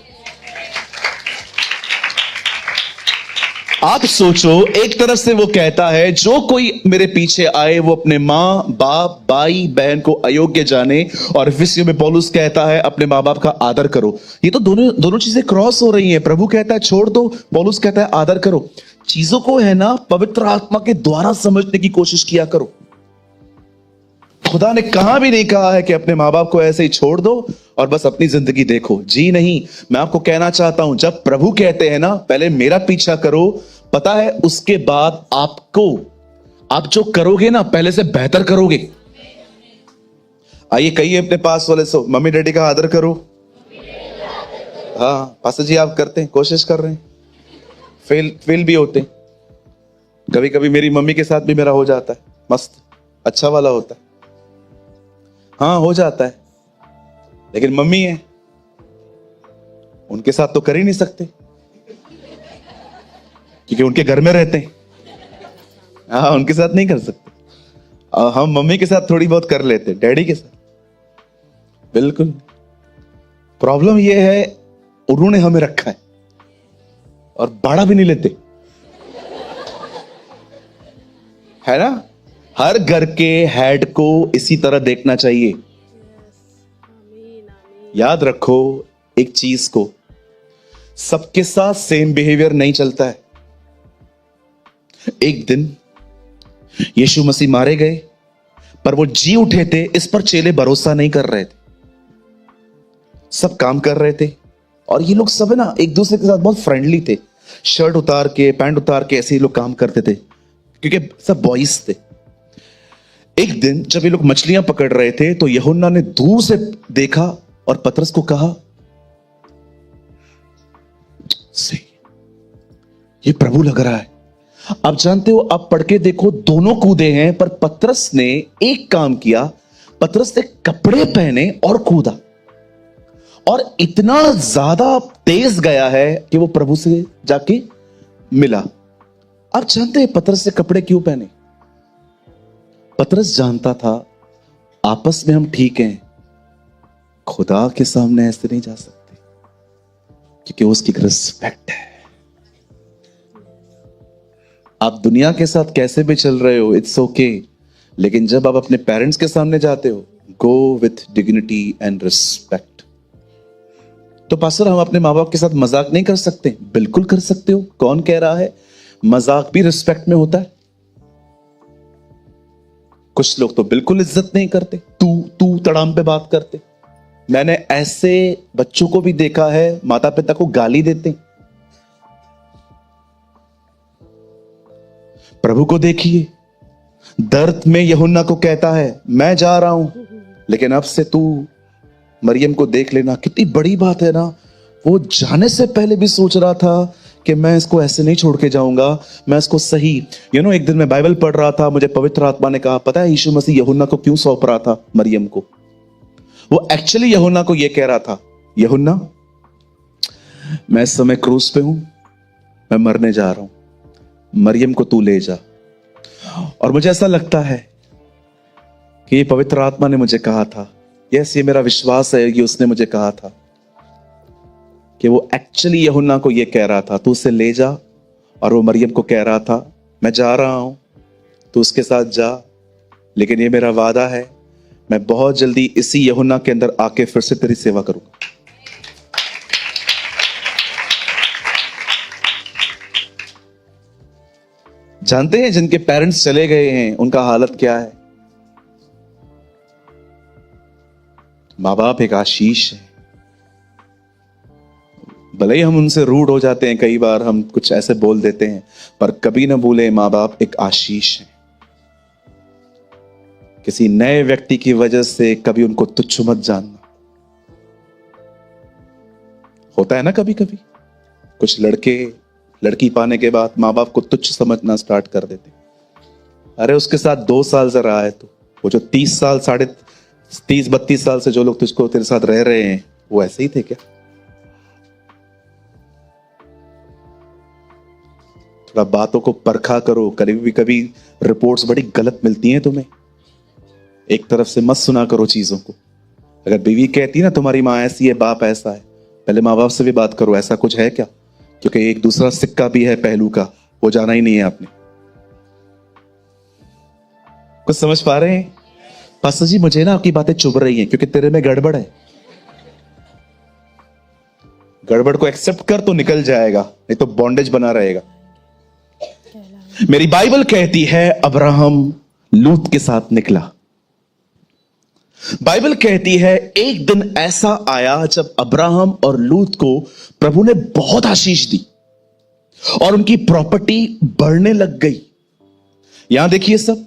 आप सोचो, एक तरफ से वो कहता है जो कोई मेरे पीछे आए वो अपने मां बाप भाई बहन को अयोग्य जाने, और इफिसियों में पौलुस कहता है अपने मां बाप का आदर करो। ये तो दोनों चीजें क्रॉस हो रही हैं। प्रभु कहता है छोड़ दो, पौलुस कहता है आदर करो। चीजों को है ना पवित्र आत्मा के द्वारा समझने की कोशिश किया करो। खुदा ने कहां भी नहीं कहा है कि अपने मां बाप को ऐसे ही छोड़ दो और बस अपनी जिंदगी देखो। जी नहीं, मैं आपको कहना चाहता हूं, जब प्रभु कहते हैं ना पहले मेरा पीछा करो, पता है उसके बाद आप जो करोगे ना पहले से बेहतर करोगे। आइए कहिए अपने पास वाले से, मम्मी डैडी का आदर करो। हाँ पास्टर जी आप करते हैं, कोशिश कर रहे हैं। फेल भी होते हैं। कभी कभी मेरी मम्मी के साथ भी मेरा हो जाता है, मस्त अच्छा वाला होता है, हाँ हो जाता है। लेकिन मम्मी है, उनके साथ तो कर ही नहीं सकते क्योंकि उनके घर में रहते हैं। हाँ, उनके साथ नहीं कर सकते। हम मम्मी के साथ थोड़ी बहुत कर लेते, डैडी के साथ बिल्कुल। प्रॉब्लम यह है उन्होंने हमें रखा है और भाड़ा भी नहीं लेते, है ना। हर घर के हेड को इसी तरह देखना चाहिए। याद रखो एक चीज को, सबके साथ सेम बिहेवियर नहीं चलता है। एक दिन यीशु मसीह मारे गए, पर वो जी उठे थे, इस पर चेले भरोसा नहीं कर रहे थे। सब काम कर रहे थे और ये लोग सब है ना एक दूसरे के साथ बहुत फ्रेंडली थे। शर्ट उतार के, पैंट उतार के ऐसे ही लोग काम करते थे क्योंकि सब बॉयज थे। एक दिन जब ये लोग मछलियां पकड़ रहे थे तो यूहन्ना ने दूर से देखा और पतरस को कहा, सही, ये प्रभु लग रहा है। आप जानते हो, आप पढ़ के देखो, दोनों कूदे हैं, पर पतरस ने एक काम किया। पतरस ने कपड़े पहने और कूदा, और इतना ज्यादा तेज गया है कि वो प्रभु से जाके मिला। आप जानते हैं पतरस ने कपड़े क्यों पहने? पतरस जानता था आपस में हम ठीक हैं, खुदा के सामने ऐसे नहीं जा सकते क्योंकि उसकी रिस्पेक्ट है। आप दुनिया के साथ कैसे भी चल रहे हो, इट्स ओके, लेकिन जब आप अपने पेरेंट्स के सामने जाते हो, go with dignity and respect. तो पास्टर, हम अपने माँ बाप के साथ मजाक नहीं कर सकते? बिल्कुल कर सकते हो। कौन कह रहा है? मजाक भी रिस्पेक्ट में होता है। कुछ लोग तो बिल्कुल इज्जत नहीं करते, तू तड़ाम पे बात करते। मैंने ऐसे बच्चों को भी देखा है, माता पिता को गाली देते। प्रभु को देखिए, दर्द में यूहन्ना को कहता है, मैं जा रहा हूं, लेकिन अब से तू मरियम को देख लेना। कितनी बड़ी बात है ना। वो जाने से पहले भी सोच रहा था कि मैं इसको ऐसे नहीं छोड़ के जाऊंगा, मैं इसको सही। एक दिन मैं बाइबल पढ़ रहा था, मुझे पवित्र आत्मा ने कहा, पता है यीशु मसीह यूहन्ना को क्यों सौंप रहा था मरियम को? वो एक्चुअली यूहन्ना को यह कह रहा था, यूहन्ना, मैं इस समय क्रूस पे हूं, मैं मरने जा रहा हूं, मरियम को तू ले जा। और मुझे ऐसा लगता है कि ये पवित्र आत्मा ने मुझे कहा था, यस, ये मेरा विश्वास है कि उसने मुझे कहा था कि वो एक्चुअली यूहन्ना को ये कह रहा था, तू उसे ले जा। और वो मरियम को कह रहा था, मैं जा रहा हूं, तू उसके साथ जा, लेकिन ये मेरा वादा है, मैं बहुत जल्दी इसी यूहन्ना के अंदर आके फिर से तेरी सेवा करूंगा। जानते हैं जिनके पेरेंट्स चले गए हैं उनका हालत क्या है? माँ बाप एक आशीष है। भले ही हम उनसे रूड हो जाते हैं, कई बार हम कुछ ऐसे बोल देते हैं, पर कभी ना भूले माँ बाप एक आशीष है। किसी नए व्यक्ति की वजह से कभी उनको तुच्छ मत जानना। होता है ना कभी कभी कुछ लड़के लड़की पाने के बाद माँ बाप को तुच्छ समझना स्टार्ट कर देते। अरे उसके साथ 2 साल से रहा है, तो वो जो 30 साल, 32 साल से जो लोग तुझको तेरे साथ रह रहे हैं, वो ऐसे ही थे क्या? थोड़ा बातों को परखा करो। कभी रिपोर्ट्स बड़ी गलत मिलती हैं तुम्हें, एक तरफ से मत सुना करो चीजों को। अगर बीवी कहती है ना तुम्हारी माँ ऐसी है, बाप ऐसा है, पहले माँ बाप से भी बात करो, ऐसा कुछ है क्या? क्योंकि एक दूसरा सिक्का भी है पहलू का, वो जाना ही नहीं है आपने। कुछ समझ पा रहे हैं? पास्टर जी, मुझे ना आपकी बातें चुभ रही हैं क्योंकि तेरे में गड़बड़ है। गड़बड़ को एक्सेप्ट कर तो निकल जाएगा, नहीं तो बॉन्डेज बना रहेगा। मेरी बाइबल कहती है अब्राहम लूत के साथ निकला। बाइबल कहती है एक दिन ऐसा आया जब अब्राहम और लूत को प्रभु ने बहुत आशीष दी और उनकी प्रॉपर्टी बढ़ने लग गई। यहां देखिए सब,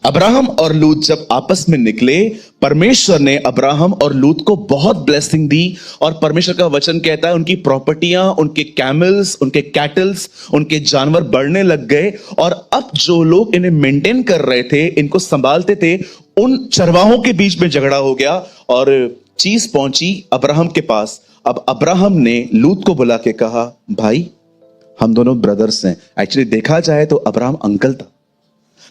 अब्राहम और लूत जब आपस में निकले, परमेश्वर ने अब्राहम और लूत को बहुत ब्लेसिंग दी। और परमेश्वर का वचन कहता है उनकी प्रॉपर्टियां, उनके कैमल्स, उनके कैटल्स, उनके जानवर बढ़ने लग गए। और अब जो लोग इन्हें मेंटेन कर रहे थे, इनको संभालते थे, उन चरवाहों के बीच में झगड़ा हो गया और चीज पहुंची अब्राहम के पास। अब अब्राहम ने लूत को बुला के कहा, भाई हम दोनों ब्रदर्स हैं। एक्चुअली देखा जाए तो अब्राहम अंकल था,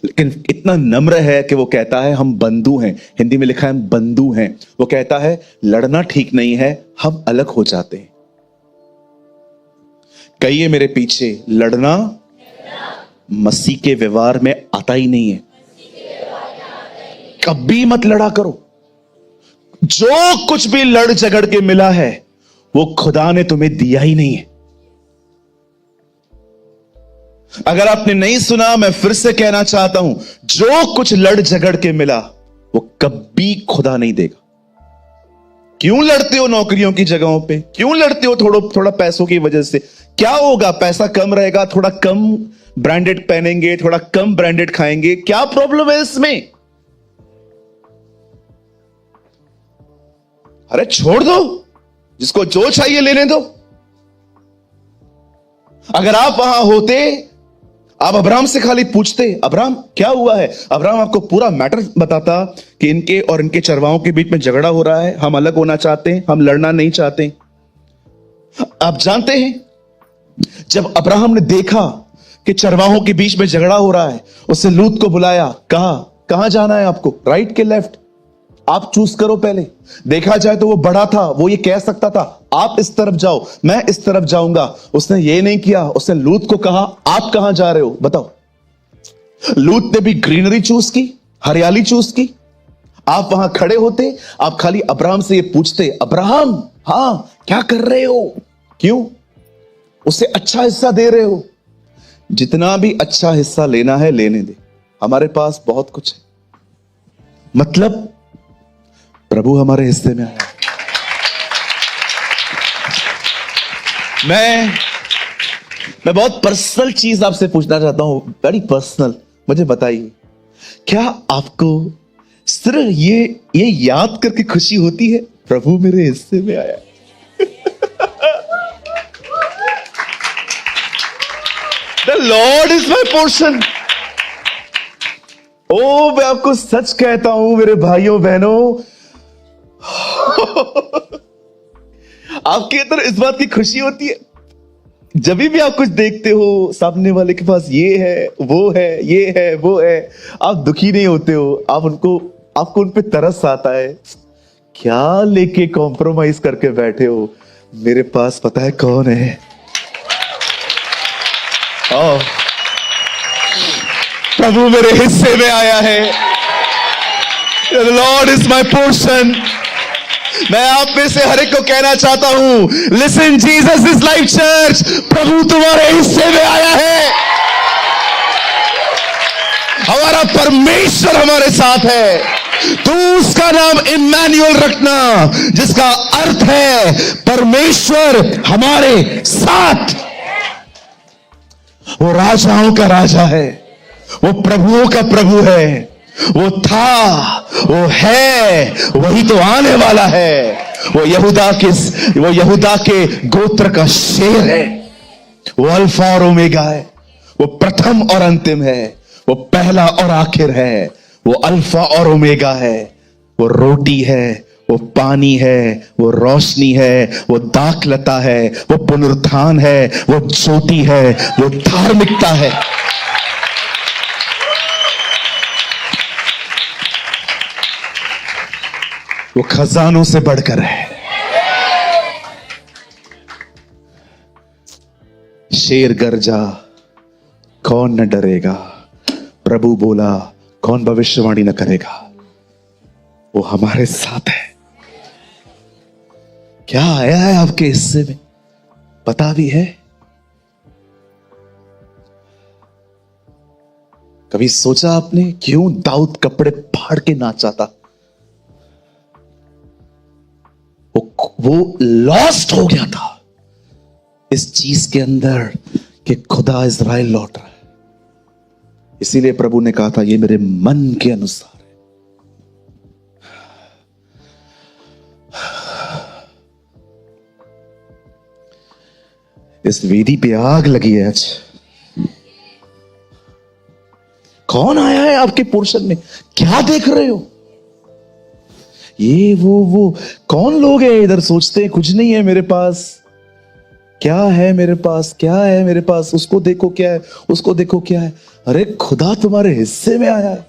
लेकिन इतना नम्र है कि वो कहता है हम बंधु हैं। हिंदी में लिखा है हम बंधु हैं। वो कहता है लड़ना ठीक नहीं है, हम अलग हो जाते हैं। कहिए मेरे पीछे, लड़ना मसीह के व्यवहार में आता ही नहीं है। कभी मत लड़ा करो। जो कुछ भी लड़ झगड़ के मिला है वो खुदा ने तुम्हें दिया ही नहीं है। अगर आपने नहीं सुना, मैं फिर से कहना चाहता हूं, जो कुछ लड़ झगड़ के मिला वो कभी खुदा नहीं देगा। क्यों लड़ते हो नौकरियों की जगहों पे? क्यों लड़ते हो थोड़ा पैसों की वजह से? क्या होगा? पैसा कम रहेगा, थोड़ा कम ब्रांडेड पहनेंगे, थोड़ा कम ब्रांडेड खाएंगे, क्या प्रॉब्लम है इसमें? अरे छोड़ दो, जिसको जो चाहिए लेने दो। अगर आप वहां होते, आप अब्राहम से खाली पूछते, अब्राहम क्या हुआ है, अब्राहम आपको पूरा मैटर बताता कि इनके और इनके चरवाहों के बीच में झगड़ा हो रहा है, हम अलग होना चाहते हैं, हम लड़ना नहीं चाहते। आप जानते हैं, जब अब्राहम ने देखा कि चरवाहों के बीच में झगड़ा हो रहा है, उसने लूत को बुलाया, कहा कहां जाना है आपको, राइट के लेफ्ट, आप चूज करो पहले। देखा जाए तो वो बड़ा था, वो ये कह सकता था आप इस तरफ जाओ, मैं इस तरफ जाऊंगा। उसने ये नहीं किया, उसने लूत को कहा आप कहां जा रहे हो बताओ। लूत ने भी ग्रीनरी चूज की, हरियाली चूज की। आप वहां खड़े होते, आप खाली अब्राहम से ये पूछते, अब्राहम हां क्या कर रहे हो, क्यों उसे अच्छा हिस्सा दे रहे हो? जितना भी अच्छा हिस्सा लेना है लेने दे, हमारे पास बहुत कुछ है। मतलब प्रभु हमारे हिस्से में आया। मैं बहुत पर्सनल चीज आपसे पूछना चाहता हूं, बड़ी पर्सनल। मुझे बताइए, क्या आपको सिर्फ ये याद करके खुशी होती है प्रभु मेरे हिस्से में आया? The Lord is my portion. ओ, मैं आपको सच कहता हूं मेरे भाइयों बहनों, आपके अंदर इस बात की खुशी होती है जब भी आप कुछ देखते हो सामने वाले के पास ये है, वो है, ये है, वो है, आप दुखी नहीं होते हो, आपको उन पे तरस आता है। क्या लेके कॉम्प्रोमाइज करके बैठे हो? मेरे पास पता है कौन है। प्रभु मेरे हिस्से में आया है। The Lord is my portion. मैं आप में से हर एक को कहना चाहता हूं, listen Jesus is life church, प्रभु तुम्हारे हिस्से में आया है। हमारा परमेश्वर हमारे साथ है। तू उसका नाम इम्मैनुअल रखना, जिसका अर्थ है परमेश्वर हमारे साथ। वो राजाओं का राजा है, वो प्रभुओं का प्रभु है, वो था, वो है, वही तो आने वाला है। वो यहूदा के गोत्र का शेर है। वो अल्फा और ओमेगा है, वो प्रथम और अंतिम है, वो पहला और आखिर है, वो अल्फा और ओमेगा है। वो रोटी है, वो पानी है, वो रोशनी है, वो दाखलता है, वो पुनरुत्थान है, वो ज्योति है, वो धार्मिकता है। वो खजानों से बढ़कर है। शेर गरजा, कौन न डरेगा, प्रभु बोला, कौन भविष्यवाणी न करेगा। वो हमारे साथ है। क्या आया है आपके हिस्से में पता भी है? कभी सोचा आपने क्यों दाऊद कपड़े फाड़ के नाचा था? वो लॉस्ट हो गया था इस चीज के अंदर कि खुदा इज़राइल लौट रहा है। इसीलिए प्रभु ने कहा था ये मेरे मन के अनुसार है। इस वेदी पे आग लगी है आज। कौन आया है आपके पोर्शन में? क्या देख रहे हो? ये वो कौन लोग हैं इधर? सोचते हैं कुछ नहीं है मेरे पास, क्या है मेरे पास, क्या है मेरे पास, उसको देखो क्या है, उसको देखो क्या है। अरे खुदा तुम्हारे हिस्से में आया है।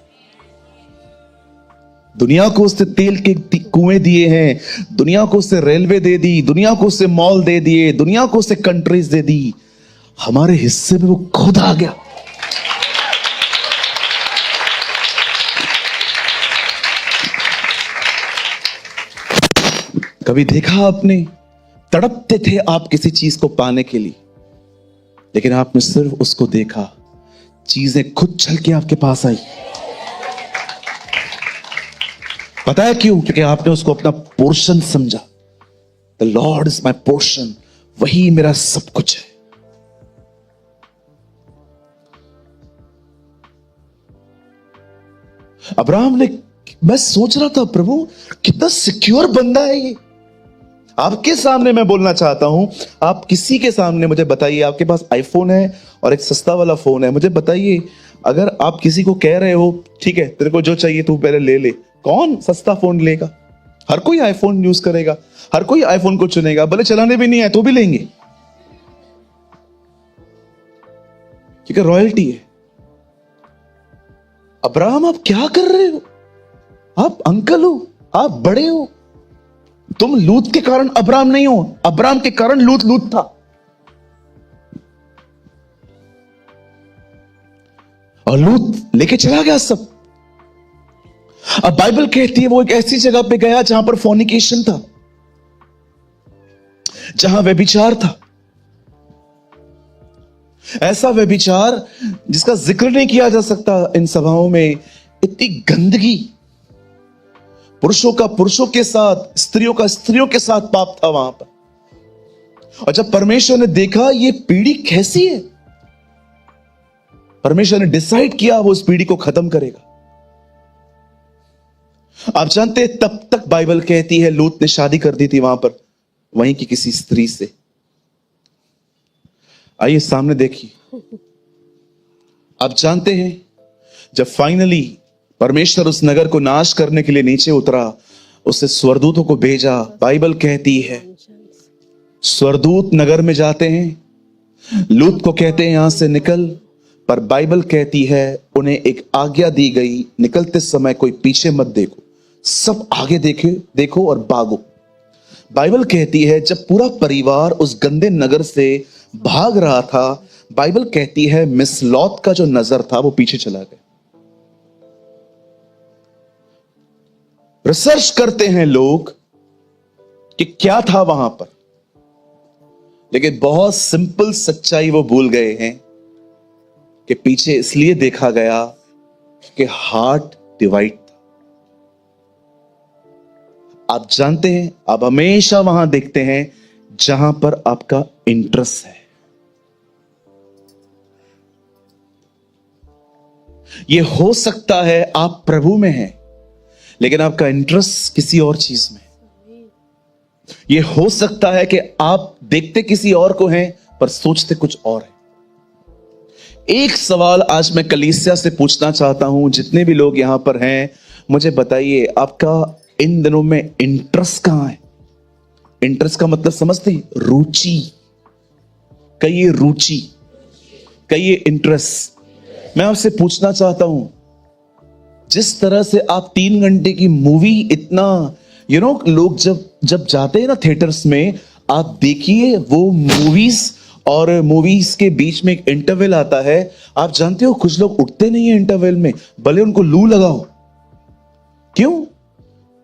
दुनिया को उसने तेल के कुएं दिए हैं, दुनिया को उसने रेलवे दे दी, दुनिया को उसने मॉल दे दिए, दुनिया को उसने कंट्रीज दे दी। हमारे हिस्से में वो खुद आ गया। कभी देखा आपने? तड़पते थे आप किसी चीज को पाने के लिए, लेकिन आपने सिर्फ उसको देखा, चीजें खुद चल के आपके पास आई। पता है क्यों? क्योंकि आपने उसको अपना पोर्शन समझा। The Lord is my portion, वही मेरा सब कुछ है। अब्राहम ने, मैं सोच रहा था प्रभु कितना सिक्योर बंदा है ये। आपके सामने मैं बोलना चाहता हूं, आप किसी के सामने मुझे बताइए, आपके पास आईफोन है और एक सस्ता वाला फोन है, मुझे बताइए, अगर आप किसी को कह रहे हो ठीक है तेरे को जो चाहिए तू पहले ले ले, कौन सस्ता फोन लेगा? हर कोई आईफोन यूज करेगा, हर कोई आईफोन को चुनेगा, भले चलाने भी नहीं है तो भी लेंगे, क्योंकि रॉयल्टी है। अब्राहम आप क्या कर रहे हो? आप अंकल हो, आप बड़े हो। तुम लूत के कारण अब्राहम नहीं हो, अब्राहम के कारण लूत था। और लूत लेके चला गया सब। अब बाइबल कहती है वो एक ऐसी जगह पे गया जहां पर फॉर्निकेशन था, जहां व्यभिचार था, ऐसा व्यभिचार जिसका जिक्र नहीं किया जा सकता इन सभाओं में। इतनी गंदगी, पुरुषों का पुरुषों के साथ, स्त्रियों का स्त्रियों के साथ पाप था वहां पर। और जब परमेश्वर ने देखा ये पीढ़ी कैसी है, परमेश्वर ने डिसाइड किया वो इस पीढ़ी को खत्म करेगा। आप जानते हैं तब तक बाइबल कहती है लूत ने शादी कर दी थी वहां पर, वहीं की किसी स्त्री से। आइए सामने देखिए। आप जानते हैं जब फाइनली परमेश्वर उस नगर को नाश करने के लिए नीचे उतरा, उसने स्वर्गदूतों को भेजा। बाइबल कहती है स्वर्गदूत नगर में जाते हैं, लूत को कहते हैं यहां से निकल, पर बाइबल कहती है उन्हें एक आज्ञा दी गई, निकलते समय कोई पीछे मत देखो, सब आगे देखो और भागो। बाइबल कहती है जब पूरा परिवार उस गंदे नगर से भाग रहा था, बाइबल कहती है मिस लॉत का जो नजर था वो पीछे चला गया। रिसर्च करते हैं लोग कि क्या था वहां पर, लेकिन बहुत सिंपल सच्चाई वो भूल गए हैं कि पीछे इसलिए देखा गया कि हार्ट डिवाइड था। आप जानते हैं आप हमेशा वहां देखते हैं जहां पर आपका इंटरेस्ट है। ये हो सकता है आप प्रभु में हैं, लेकिन आपका इंटरेस्ट किसी और चीज में। ये हो सकता है कि आप देखते किसी और को हैं पर सोचते कुछ और है। एक सवाल आज मैं कलीसिया से पूछना चाहता हूं, जितने भी लोग यहां पर हैं, मुझे बताइए आपका इन दिनों में इंटरेस्ट कहां है? इंटरेस्ट का मतलब समझते हैं? रुचि। कहिए रुचि, कहिए इंटरेस्ट। मैं आपसे पूछना चाहता हूं, जिस तरह से आप 3 घंटे की मूवी इतना लोग जब जाते हैं ना थिएटर्स में, आप देखिए वो मूवीज और मूवीज के बीच में एक इंटरवल आता है। आप जानते हो कुछ लोग उठते नहीं है इंटरवल में, भले उनको लू लगाओ। क्यों?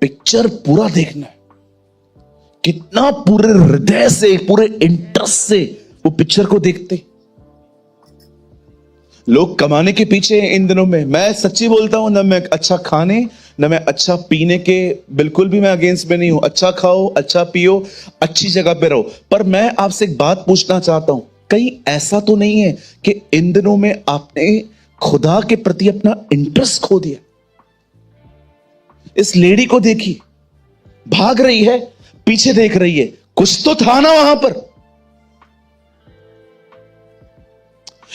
पिक्चर पूरा देखना है। कितना पूरे हृदय से, पूरे इंटरेस्ट से वो पिक्चर को देखते। लोग कमाने के पीछे इन दिनों में। मैं सच्ची बोलता हूं, ना मैं अच्छा खाने ना मैं अच्छा पीने के बिल्कुल भी मैं अगेंस्ट में नहीं हूं। अच्छा खाओ, अच्छा पियो, अच्छी जगह पे रहो। पर मैं आपसे एक बात पूछना चाहता हूं, कहीं ऐसा तो नहीं है कि इन दिनों में आपने खुदा के प्रति अपना इंटरेस्ट खो दिया। इस लेडी को देखिए, भाग रही है, पीछे देख रही है, कुछ तो था ना वहां पर।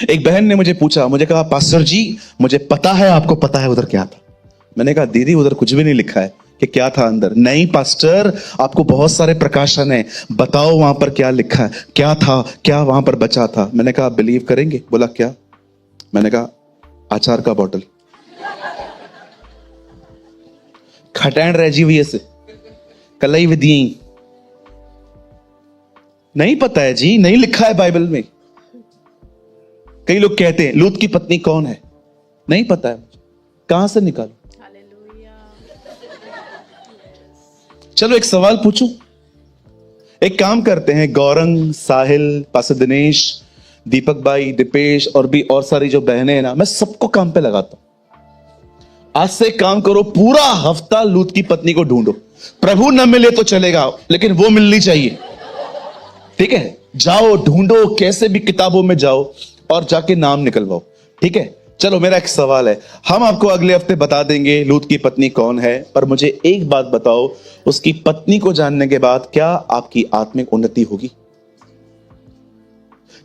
एक बहन ने मुझे पूछा, मुझे कहा पास्टर जी मुझे पता है, आपको पता है उधर क्या था? मैंने कहा दीदी उधर कुछ भी नहीं लिखा है कि क्या था अंदर। नहीं पास्टर, आपको बहुत सारे प्रकाशन है, बताओ वहां पर क्या लिखा है, क्या था, क्या वहां पर बचा था। मैंने कहा बिलीव करेंगे? बोला क्या? मैंने कहा आचार का बॉटल खटैंड रह हुई से कलई विधि। नहीं पता है जी, नहीं लिखा है बाइबल में। कई लोग कहते हैं लूत की पत्नी कौन है, नहीं पता है मुझे, कहां से निकालू? चलो एक सवाल पूछूं। एक काम करते हैं, गौरंग, साहिल, पास्टर दिनेश, दीपक भाई, दीपेश और भी और सारी जो बहनें हैं ना, मैं सबको काम पे लगाता हूं। आज से एक काम करो, पूरा हफ्ता लूत की पत्नी को ढूंढो। प्रभु न मिले तो चलेगा, लेकिन वो मिलनी चाहिए। ठीक है, जाओ ढूंढो, कैसे भी किताबों में जाओ और जाके नाम निकलवाओ। ठीक है, चलो मेरा एक सवाल है, हम आपको अगले हफ्ते बता देंगे लूत की पत्नी कौन है, पर मुझे एक बात बताओ, उसकी पत्नी को जानने के बाद क्या आपकी आत्मिक उन्नति होगी?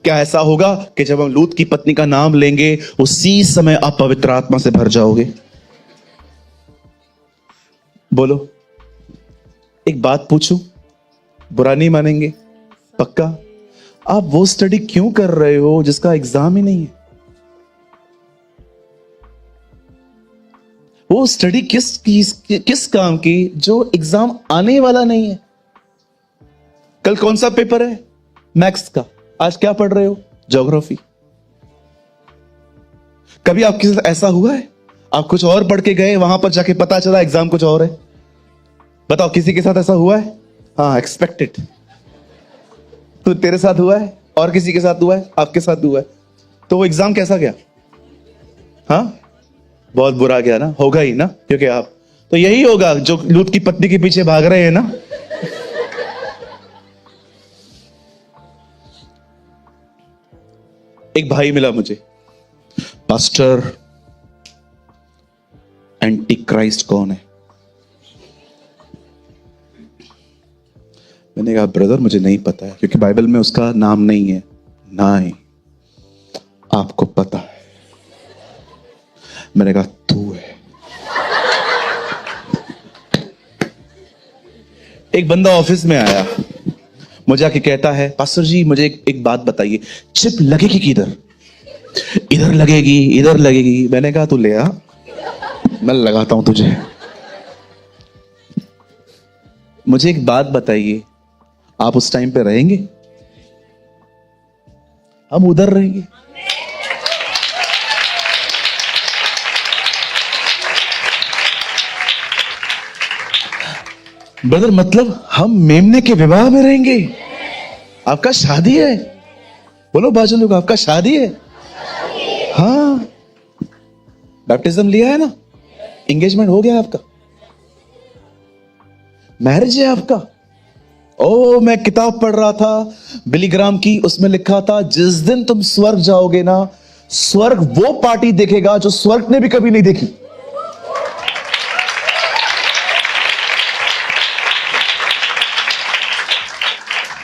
क्या ऐसा होगा कि जब हम लूत की पत्नी का नाम लेंगे उसी समय आप पवित्र आत्मा से भर जाओगे? बोलो, एक बात पूछूं, बुरा नहीं मानेंगे? पक्का? आप वो स्टडी क्यों कर रहे हो जिसका एग्जाम ही नहीं है? वो स्टडी किस काम की जो एग्जाम आने वाला नहीं है? कल कौन सा पेपर है? मैथ्स का। आज क्या पढ़ रहे हो? ज्योग्राफी। कभी आपके साथ ऐसा हुआ है आप कुछ और पढ़ के गए, वहां पर जाके पता चला एग्जाम कुछ और है? बताओ, किसी के साथ ऐसा हुआ है? हाँ, एक्सपेक्टेड। तो तेरे साथ हुआ है और किसी के साथ हुआ है, आपके साथ हुआ है, तो वो एग्जाम कैसा गया? हाँ, बहुत बुरा गया ना, होगा ही ना, क्योंकि आप तो यही होगा जो लूत की पत्नी के पीछे भाग रहे हैं ना। एक भाई मिला मुझे, पास्टर एंटी क्राइस्ट कौन है? मैंने कहा ब्रदर मुझे नहीं पता है, क्योंकि बाइबल में उसका नाम नहीं है। नहीं, आपको पता है। मैंने कहा तू है। एक बंदा ऑफिस में आया, मुझे आके कहता है पास्टर जी मुझे एक बात बताइए, चिप लगेगी किधर? इधर लगेगी, इधर लगेगी। मैंने कहा तू ले आ, मैं लगाता हूं तुझे। मुझे एक बात बताइए, आप उस टाइम पे रहेंगे? हम उधर रहेंगे। ब्रदर मतलब हम मेमने के विवाह में रहेंगे? आपका शादी है? बोलो बाजू लोग, आपका शादी है? हाँ, बैप्टिज्म लिया है ना, एंगेजमेंट हो गया आपका, मैरिज है आपका। ओ, मैं किताब पढ़ रहा था बिली ग्राम की, उसमें लिखा था जिस दिन तुम स्वर्ग जाओगे ना, स्वर्ग वो पार्टी देखेगा जो स्वर्ग ने भी कभी नहीं देखी।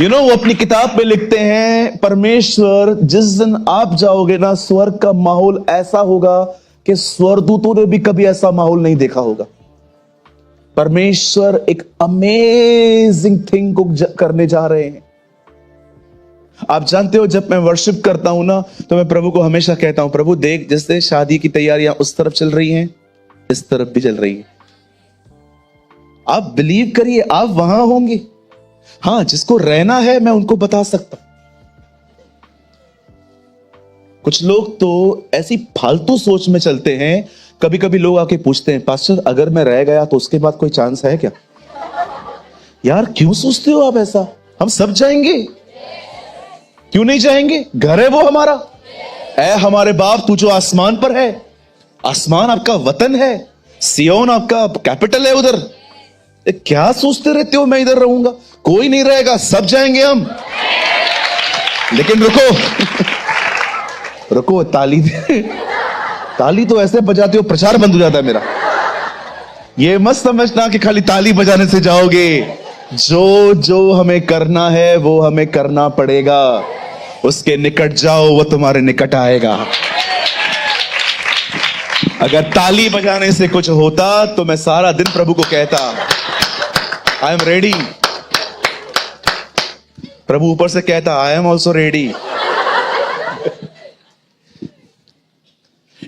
वो अपनी किताब में लिखते हैं, परमेश्वर जिस दिन आप जाओगे ना, स्वर्ग का माहौल ऐसा होगा कि स्वर्गदूतों ने भी कभी ऐसा माहौल नहीं देखा होगा। परमेश्वर एक अमेजिंग थिंग को करने जा रहे हैं। आप जानते हो, जब मैं वर्शिप करता हूं ना, तो मैं प्रभु को हमेशा कहता हूं, प्रभु देख, जैसे शादी की तैयारियां उस तरफ चल रही हैं, इस तरफ भी चल रही है। आप बिलीव करिए, आप वहां होंगे। हाँ, जिसको रहना है मैं उनको बता सकता हूं। कुछ लोग तो ऐसी फालतू सोच में चलते हैं, कभी कभी लोग आके पूछते हैं पास्टर अगर मैं रह गया तो उसके बाद कोई चांस है क्या? यार क्यों सोचते हो आप ऐसा? हम सब जाएंगे, क्यों नहीं जाएंगे? घर है वो हमारा। ऐ हमारे बाप तू जो आसमान पर है, आसमान आपका वतन है, सियोन आपका कैपिटल है उधर। क्या सोचते रहते हो मैं इधर रहूंगा? कोई नहीं रहेगा, सब जाएंगे हम। लेकिन रुको रुको, ताली दे। ताली तो ऐसे बजाते हो प्रचार बंद हो जाता है मेरा। ये मत समझना कि खाली ताली बजाने से जाओगे। जो जो हमें करना है वो हमें करना पड़ेगा। उसके निकट जाओ, वो तुम्हारे निकट आएगा। अगर ताली बजाने से कुछ होता तो मैं सारा दिन प्रभु को कहता, आई एम रेडी। प्रभु ऊपर से कहता, I am also ready.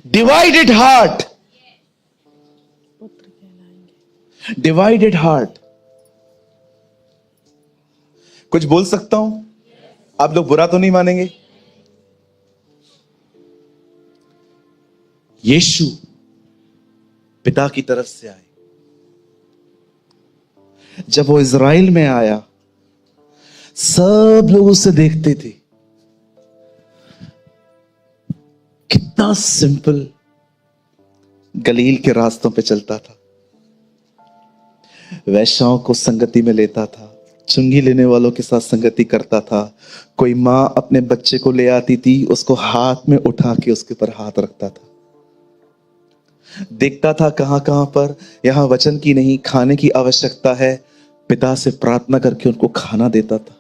Divided heart, divided heart. कुछ बोल सकता हूं? आप लोग बुरा तो नहीं मानेंगे? यीशु पिता की तरफ से आए। जब वो इज़राइल में आया, सब लोग उसे देखते थे। कितना सिंपल गलील के रास्तों पे चलता था, वैश्याओं को संगति में लेता था, चुंगी लेने वालों के साथ संगति करता था। कोई मां अपने बच्चे को ले आती थी, उसको हाथ में उठा के उसके ऊपर हाथ रखता था। देखता था कहां कहां पर यहां वचन की नहीं, खाने की आवश्यकता है, पिता से प्रार्थना करके उनको खाना देता था।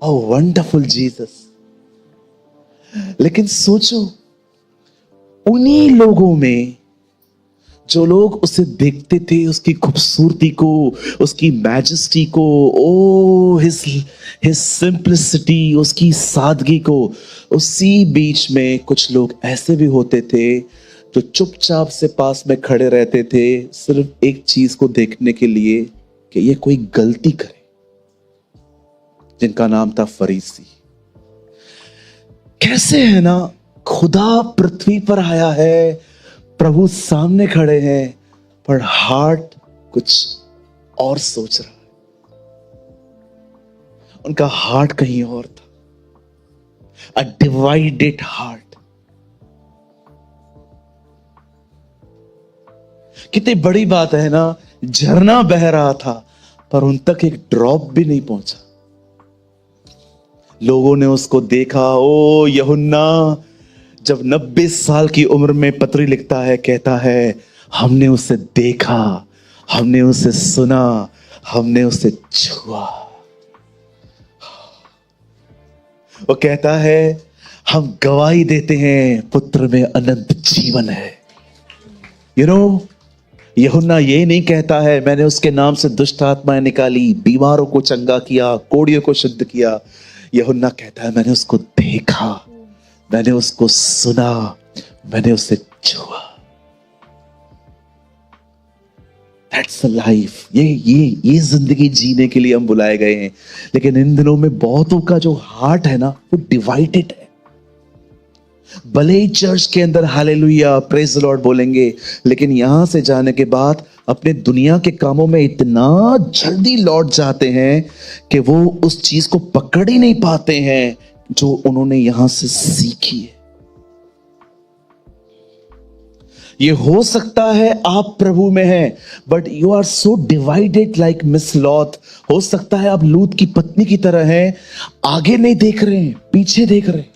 ओ वंडरफुल जीसस। लेकिन सोचो, उन्हीं लोगों में जो लोग उसे देखते थे, उसकी खूबसूरती को, उसकी मैजेस्टी को, ओ हिज सिंप्लिसिटी, उसकी सादगी को, उसी बीच में कुछ लोग ऐसे भी होते थे जो चुपचाप से पास में खड़े रहते थे, सिर्फ एक चीज को देखने के लिए कि ये कोई गलती करे, जिनका नाम था फरीसी। कैसे है ना, खुदा पृथ्वी पर आया है, प्रभु सामने खड़े हैं, पर हार्ट कुछ और सोच रहा है। उनका हार्ट कहीं और था। अ डिवाइडेड हार्ट। कितनी बड़ी बात है ना, झरना बह रहा था पर उन तक एक ड्रॉप भी नहीं पहुंचा। लोगों ने उसको देखा। ओ यूहन्ना जब 90 साल की उम्र में पत्री लिखता है, कहता है हमने उसे देखा, हमने उसे सुना, हमने उसे छुआ। वो कहता है हम गवाही देते हैं पुत्र में अनंत जीवन है। यू नो, यूहन्ना ये नहीं कहता है मैंने उसके नाम से दुष्ट आत्माएं निकाली, बीमारों को चंगा किया, कोढ़ियों को शुद्ध किया। यूहन्ना कहता है मैंने उसको देखा, मैंने उसको सुना, मैंने उसे छुआ। That's a life। ये जिंदगी जीने के लिए हम बुलाए गए हैं। लेकिन इन दिनों में बहुतों का जो हार्ट है ना, वो डिवाइडेड है। भले ही चर्च के अंदर हालेलुया प्रेज द लॉर्ड बोलेंगे, लेकिन यहां से जाने के बाद अपने दुनिया के कामों में इतना जल्दी लौट जाते हैं कि वो उस चीज को पकड़ ही नहीं पाते हैं जो उन्होंने यहां से सीखी है। ये हो सकता है आप प्रभु में हैं, but you are so divided like miss lot. हो सकता है आप लूत की पत्नी की तरह हैं, आगे नहीं देख रहे हैं, पीछे देख रहे हैं।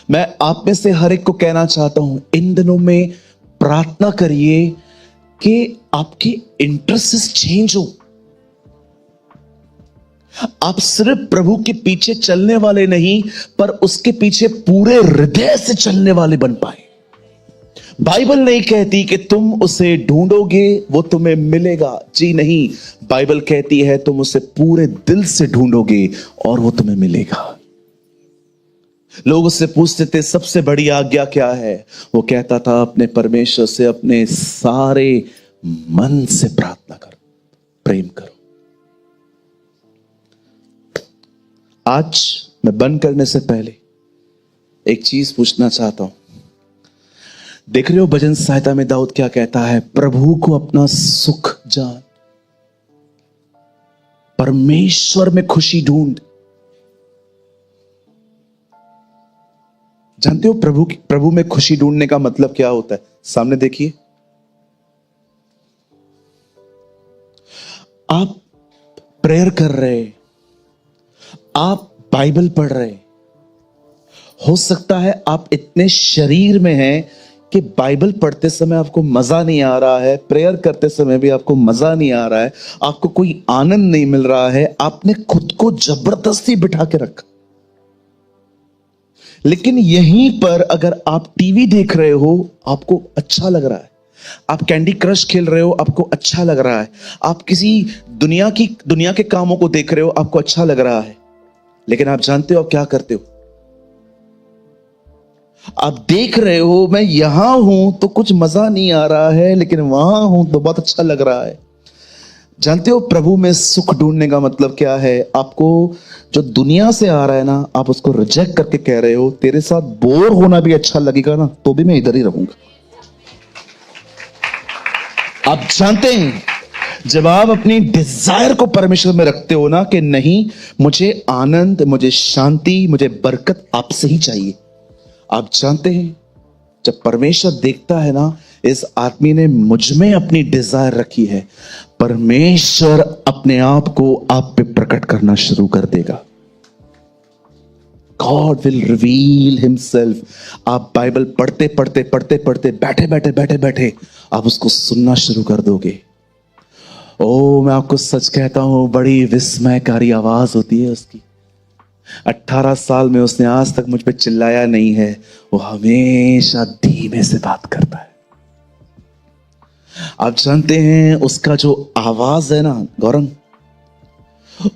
मैं आप में से हर एक को कहना चाहता हूं, इन दिनों में प्रार्थना करिए कि आपकी इंटरेस्ट चेंज हो। आप सिर्फ प्रभु के पीछे चलने वाले नहीं, पर उसके पीछे पूरे हृदय से चलने वाले बन पाए। बाइबल नहीं कहती कि तुम उसे ढूंढोगे वो तुम्हें मिलेगा। जी नहीं, बाइबल कहती है तुम उसे पूरे दिल से ढूंढोगे और वो तुम्हें मिलेगा। लोग उससे पूछते थे सबसे बड़ी आज्ञा क्या है? वो कहता था अपने परमेश्वर से अपने सारे मन से प्रार्थना करो, प्रेम करो। आज मैं बंद करने से पहले एक चीज पूछना चाहता हूं। देख रहे हो भजन सहायता में दाऊद क्या कहता है? प्रभु को अपना सुख जान, परमेश्वर में खुशी ढूंढ। जानते हो प्रभु में खुशी ढूंढने का मतलब क्या होता है? सामने देखिए, आप प्रेयर कर रहे, आप बाइबल पढ़ रहे, हो सकता है आप इतने शरीर में हैं कि बाइबल पढ़ते समय आपको मजा नहीं आ रहा है, प्रेयर करते समय भी आपको मजा नहीं आ रहा है, आपको कोई आनंद नहीं मिल रहा है, आपने खुद को जबरदस्ती बिठा के रखा। लेकिन यहीं पर अगर आप टीवी देख रहे हो, आपको अच्छा लग रहा है, आप कैंडी क्रश खेल रहे हो, आपको अच्छा लग रहा है, आप किसी दुनिया के कामों को देख रहे हो, आपको अच्छा लग रहा है, लेकिन आप जानते हो आप क्या करते हो? आप देख रहे हो मैं यहां हूं तो कुछ मजा नहीं आ रहा है, लेकिन वहां हूं तो बहुत अच्छा लग रहा है। जानते हो प्रभु में सुख ढूंढने का मतलब क्या है? आपको जो दुनिया से आ रहा है ना, आप उसको रिजेक्ट करके कह रहे हो तेरे साथ बोर होना भी अच्छा लगेगा ना, तो भी मैं इधर ही रहूंगा। आप जानते हैं जब आप अपनी डिजायर को परमेश्वर में रखते हो ना कि नहीं, मुझे आनंद, मुझे शांति, मुझे बरकत आपसे ही चाहिए, आप जानते हैं जब परमेश्वर देखता है ना इस आदमी ने मुझ में अपनी डिजायर रखी है, परमेश्वर अपने आप को आप पे प्रकट करना शुरू कर देगा। God will reveal himself। आप बाइबल पढ़ते पढ़ते पढ़ते पढ़ते बैठे बैठे आप उसको सुनना शुरू कर दोगे। ओ मैं आपको सच कहता हूं, बड़ी विस्मयकारी आवाज होती है उसकी। 18 साल में उसने आज तक मुझ पे चिल्लाया नहीं है, वो हमेशा धीमे से बात करता है। आप जानते हैं उसका जो आवाज है ना गौरंग,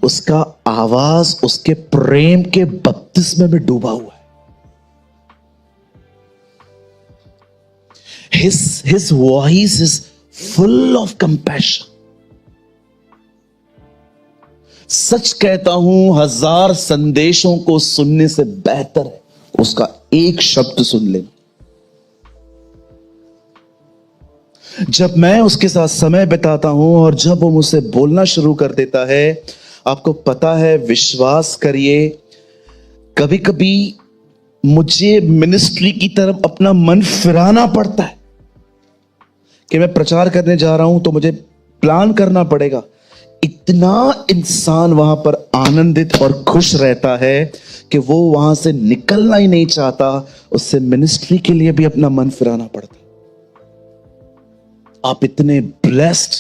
उसका आवाज उसके प्रेम के बपतिस्मे में डूबा हुआ है। His voice is full of compassion। सच कहता हूं, 1000 संदेशों को सुनने से बेहतर है उसका एक शब्द सुन लेना। जब मैं उसके साथ समय बिताता हूं और जब वो मुझसे बोलना शुरू कर देता है, आपको पता है, विश्वास करिए, कभी कभी मुझे मिनिस्ट्री की तरफ अपना मन फिराना पड़ता है कि मैं प्रचार करने जा रहा हूं तो मुझे प्लान करना पड़ेगा। इतना इंसान वहां पर आनंदित और खुश रहता है कि वो वहां से निकलना ही नहीं चाहता, उससे मिनिस्ट्री के लिए भी अपना मन फिराना पड़ता है। आप इतने ब्लेस्ड,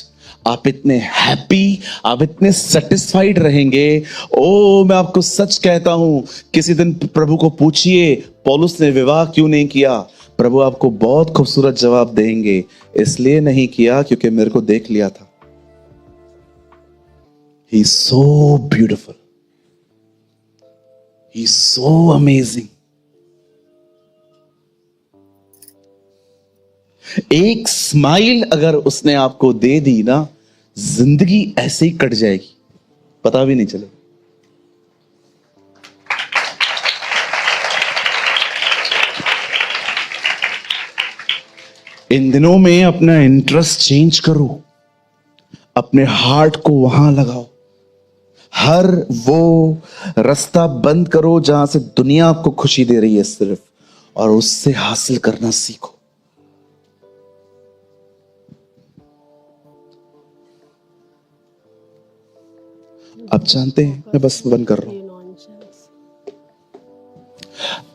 आप इतने हैप्पी, आप इतने सेटिस्फाइड रहेंगे। ओ मैं आपको सच कहता हूं, किसी दिन प्रभु को पूछिए पौलुस ने विवाह क्यों नहीं किया, प्रभु आपको बहुत खूबसूरत जवाब देंगे, इसलिए नहीं किया क्योंकि मेरे को देख लिया था। He is so beautiful, he is so amazing। एक स्माइल अगर उसने आपको दे दी ना, जिंदगी ऐसे ही कट जाएगी, पता भी नहीं चलेगा। इन दिनों में अपना इंटरेस्ट चेंज करो, अपने हार्ट को वहां लगाओ, हर वो रास्ता बंद करो जहां से दुनिया आपको खुशी दे रही है सिर्फ, और उससे हासिल करना सीखो। आप जानते हैं, मैं बस बंद कर रहा हूं,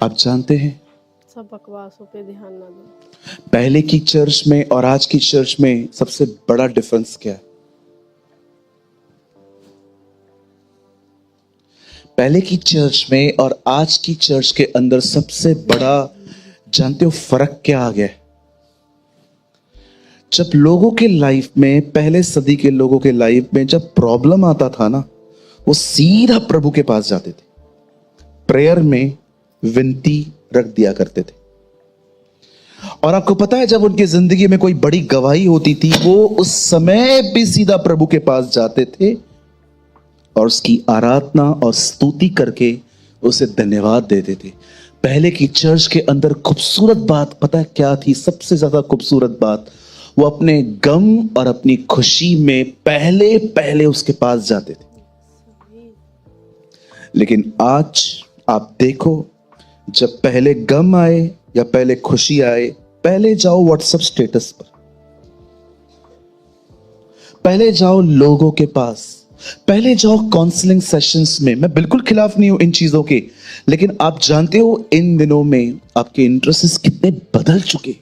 आप जानते हैं सब बकवासों पे ध्यान ना दो। पहले की चर्च में और आज की चर्च में सबसे बड़ा डिफरेंस क्या है? पहले की चर्च में और आज की चर्च के अंदर सबसे बड़ा, जानते हो फर्क क्या आ गया है? जब लोगों के लाइफ में, पहले सदी के लोगों के लाइफ में जब प्रॉब्लम आता था ना, वो सीधा प्रभु के पास जाते थे, प्रेयर में विनती रख दिया करते थे। और आपको पता है जब उनकी जिंदगी में कोई बड़ी गवाही होती थी, वो उस समय भी सीधा प्रभु के पास जाते थे और उसकी आराधना और स्तुति करके उसे धन्यवाद देते थे। पहले की चर्च के अंदर खूबसूरत बात पता है क्या थी? सबसे ज्यादा खूबसूरत बात, वो अपने गम और अपनी खुशी में पहले पहले उसके पास जाते थे। लेकिन आज आप देखो, जब पहले गम आए या पहले खुशी आए, पहले जाओ व्हाट्सएप स्टेटस पर, पहले जाओ लोगों के पास, पहले जाओ काउंसलिंग सेशंस में। मैं बिल्कुल खिलाफ नहीं हूं इन चीजों के, लेकिन आप जानते हो इन दिनों में आपके इंटरेस्ट कितने बदल चुके।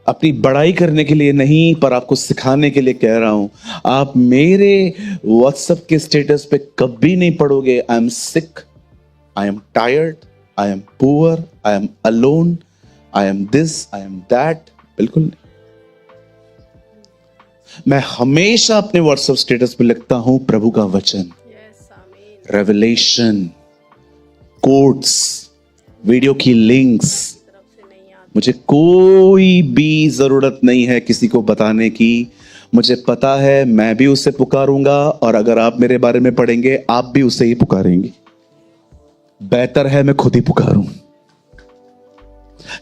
अपनी बड़ाई करने के लिए नहीं, पर आपको सिखाने के लिए कह रहा हूं। आप मेरे व्हाट्सएप के स्टेटस पे कभी नहीं पढ़ोगे I am sick, I am tired, I am poor, I am alone, I am this, I am that. बिल्कुल नहीं। मैं हमेशा अपने व्हाट्सएप स्टेटस पे लिखता हूं प्रभु का वचन, यस आमीन। रेवलेशन, कोट्स, वीडियो की लिंक्स। तरफ से नहीं आती। मुझे कोई भी जरूरत नहीं है किसी को बताने की। मुझे पता है मैं भी उसे पुकारूंगा, और अगर आप मेरे बारे में पढ़ेंगे आप भी उसे ही पुकारेंगे। बेहतर है मैं खुद ही पुकारूं।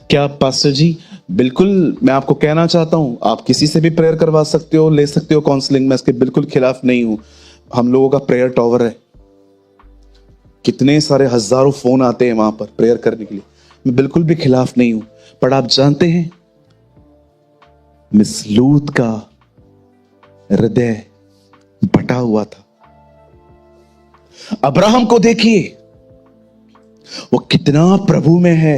क्या पास्टर जी? बिल्कुल, मैं आपको कहना चाहता हूं आप किसी से भी प्रेयर करवा सकते हो, ले सकते हो काउंसलिंग में, इसके बिल्कुल खिलाफ नहीं हूं। हम लोगों का प्रेयर टावर है, कितने सारे हजारों फोन आते हैं वहां पर प्रेयर करने के लिए। मैं बिल्कुल भी खिलाफ नहीं हूं। पर आप जानते हैं मिस लूत का हृदय बटा हुआ था। अब्राहम को देखिए, वो कितना प्रभु में है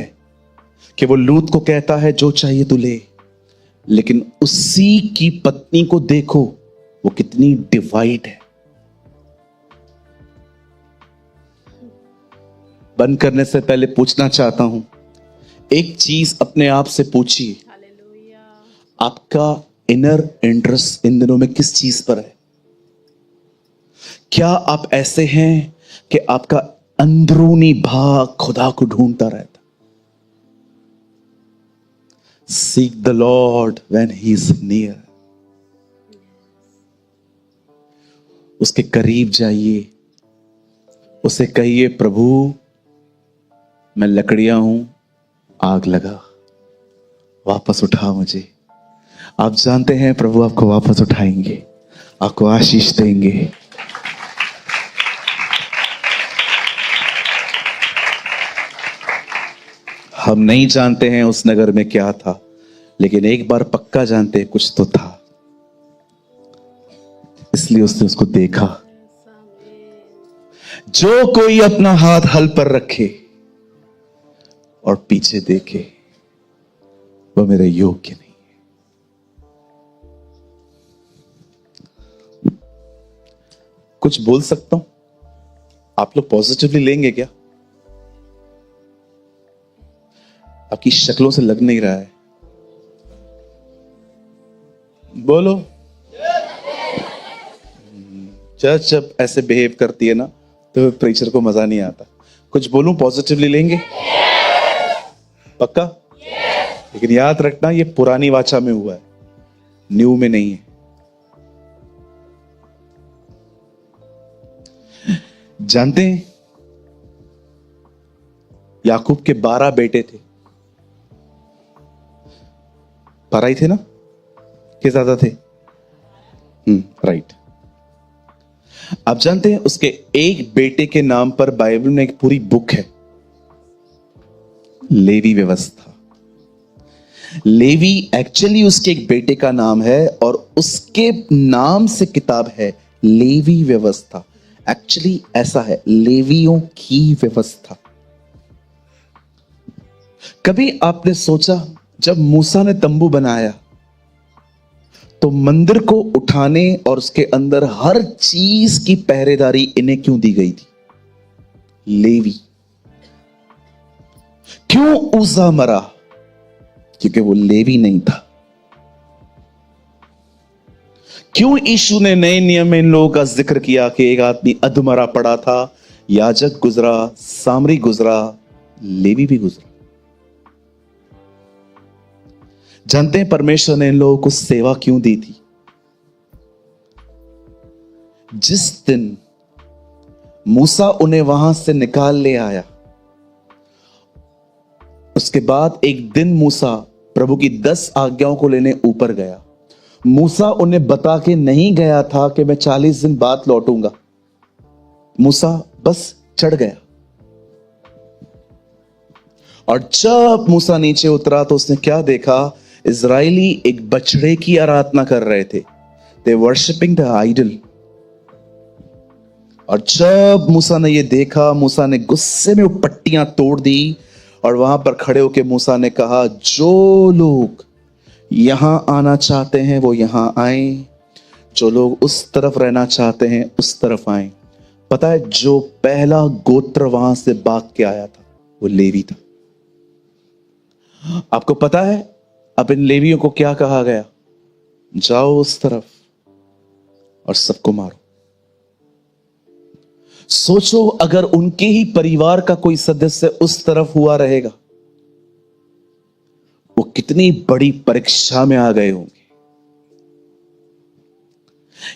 कि वो लूत को कहता है जो चाहिए तू ले, लेकिन उसी की पत्नी को देखो वो कितनी डिवाइड है। बंद करने से पहले पूछना चाहता हूं, एक चीज अपने आप से पूछिए, हालेलुया। आपका इनर इंटरेस्ट इन दिनों में किस चीज पर है? क्या आप ऐसे हैं कि आपका अंदरूनी भाग खुदा को ढूंढता रहता? Seek the Lord when he is near. उसके करीब जाइए, उसे कहिए प्रभु मैं लकड़ियां हूं, आग लगा, वापस उठा मुझे। आप जानते हैं प्रभु आपको वापस उठाएंगे, आपको आशीष देंगे। हम नहीं जानते हैं उस नगर में क्या था, लेकिन एक बार पक्का जानते हैं कुछ तो था, इसलिए उसने उसको देखा। यस आमीन। जो कोई अपना हाथ हल पर रखे और पीछे देखे वो मेरे योग्य नहीं है। कुछ बोल सकता हूं? आप लोग पॉजिटिवली लेंगे क्या? आपकी शक्लों से लग नहीं रहा है। बोलो। चर्च जब ऐसे बिहेव करती है ना तो प्रीचर को मजा नहीं आता। कुछ बोलूं पॉजिटिवली लेंगे? पक्का? लेकिन याद रखना ये पुरानी वाचा में हुआ है, न्यू में नहीं है। जानते हैं याकूब के 12 बेटे थे। 12 ही थे ना, कि ज्यादा थे? राइट। आप जानते हैं उसके एक बेटे के नाम पर बाइबल में एक पूरी बुक है, लेवी व्यवस्था। लेवी एक्चुअली उसके एक बेटे का नाम है और उसके नाम से किताब है लेवी व्यवस्था। एक्चुअली ऐसा है, लेवियों की व्यवस्था। कभी आपने सोचा जब मूसा ने तंबू बनाया तो मंदिर को उठाने और उसके अंदर हर चीज की पहरेदारी इन्हें क्यों दी गई थी? लेवी। क्यों उज़ा मरा? क्योंकि वो लेवी नहीं था। क्यों यीशु ने नए नियम में इन लोगों का जिक्र किया कि एक आदमी अधमरा पड़ा था, याजक गुजरा, सामरी गुजरा, लेवी भी गुजरा? जानते हैं परमेश्वर ने इन लोगों को सेवा क्यों दी थी? जिस दिन मूसा उन्हें वहां से निकाल ले आया, उसके बाद एक दिन मूसा प्रभु की 10 आज्ञाओं को लेने ऊपर गया। मूसा उन्हें बता के नहीं गया था कि मैं 40 दिन बाद लौटूंगा। मूसा बस चढ़ गया, और जब मूसा नीचे उतरा तो उसने क्या देखा? इजरायली एक बछड़े की आराधना कर रहे थे। दे वर्शिपिंग द आइडल। और जब मूसा ने ये देखा, मूसा ने गुस्से में वो पट्टियां तोड़ दी और वहां पर खड़े होकर मूसा ने कहा, जो लोग यहां आना चाहते हैं वो यहां आए, जो लोग उस तरफ रहना चाहते हैं उस तरफ आए। पता है, जो पहला गोत्र वहां से भाग के आया था वो लेवी था। आपको पता है अब इन लेवियों को क्या कहा गया? जाओ उस तरफ और सबको मारो। सोचो अगर उनके ही परिवार का कोई सदस्य उस तरफ हुआ रहेगा, वो कितनी बड़ी परीक्षा में आ गए होंगे।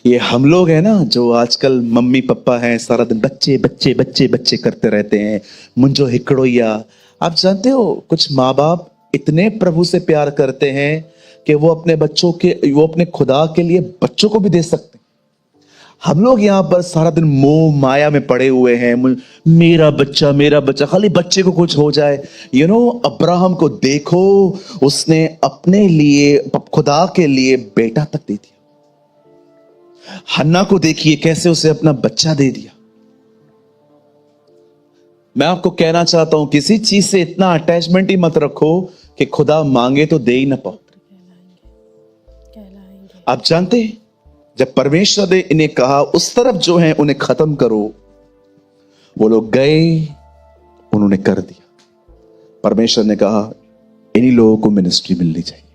ये हम लोग हैं ना, जो आजकल मम्मी पापा हैं, सारा दिन बच्चे बच्चे बच्चे बच्चे करते रहते हैं, मुंजो हिकड़ोया। आप जानते हो कुछ माँ बाप इतने प्रभु से प्यार करते हैं कि वो अपने खुदा के लिए बच्चों को भी दे सकते हैं। हम लोग यहां पर सारा दिन मोह माया में पड़े हुए हैं, मेरा बच्चा, खाली बच्चे को कुछ हो जाए। अब्राहम को देखो, उसने अपने लिए, खुदा के लिए बेटा तक दे दिया। हन्ना को देखिए कैसे उसे अपना बच्चा दे दिया। मैं आपको कहना चाहता हूं, किसी चीज से इतना अटैचमेंट ही मत रखो कि खुदा मांगे तो दे ही ना पाओ। आप जानते हैं, जब परमेश्वर ने इन्हें कहा उस तरफ जो है उन्हें खत्म करो, वो लोग गए, उन्होंने कर दिया। परमेश्वर ने कहा इन्हीं लोगों को मिनिस्ट्री मिलनी चाहिए,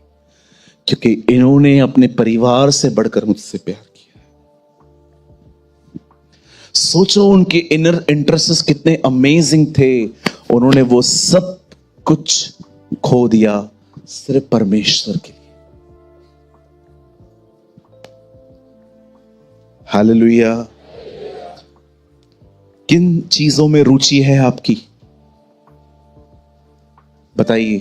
क्योंकि इन्होंने अपने परिवार से बढ़कर मुझसे प्यार किया। सोचो उनके इनर इंटरेस्ट कितने अमेजिंग थे। उन्होंने वो सब कुछ खो दिया सिर्फ परमेश्वर के लिए। हालेलुया। किन चीजों में रुचि है आपकी? बताइए।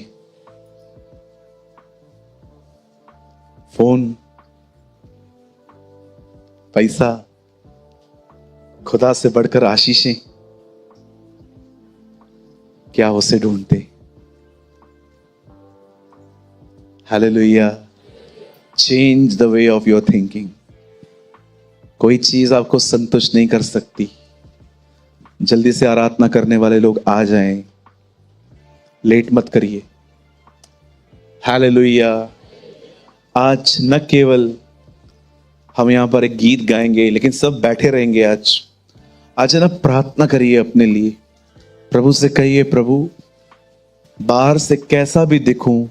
फोन, पैसा, खुदा से बढ़कर आशीषें, क्या उसे ढूंढते? Hallelujah. Change the way of your thinking. कोई चीज आपको संतुष्ट नहीं कर सकती। जल्दी से आराधना करने वाले लोग आ जाएं, लेट मत करिए। हालेलुया। आज न केवल हम यहां पर एक गीत गाएंगे, लेकिन सब बैठे रहेंगे। आज है ना, प्रार्थना करिए अपने लिए। प्रभु से कहिए, प्रभु बाहर से कैसा भी दिखूं,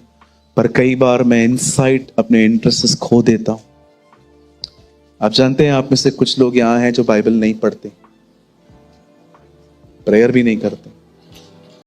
पर कई बार मैं इनसाइड अपने इंटरेस्ट खो देता हूं। आप जानते हैं, आप में से कुछ लोग यहां हैं जो बाइबल नहीं पढ़ते, प्रेयर भी नहीं करते।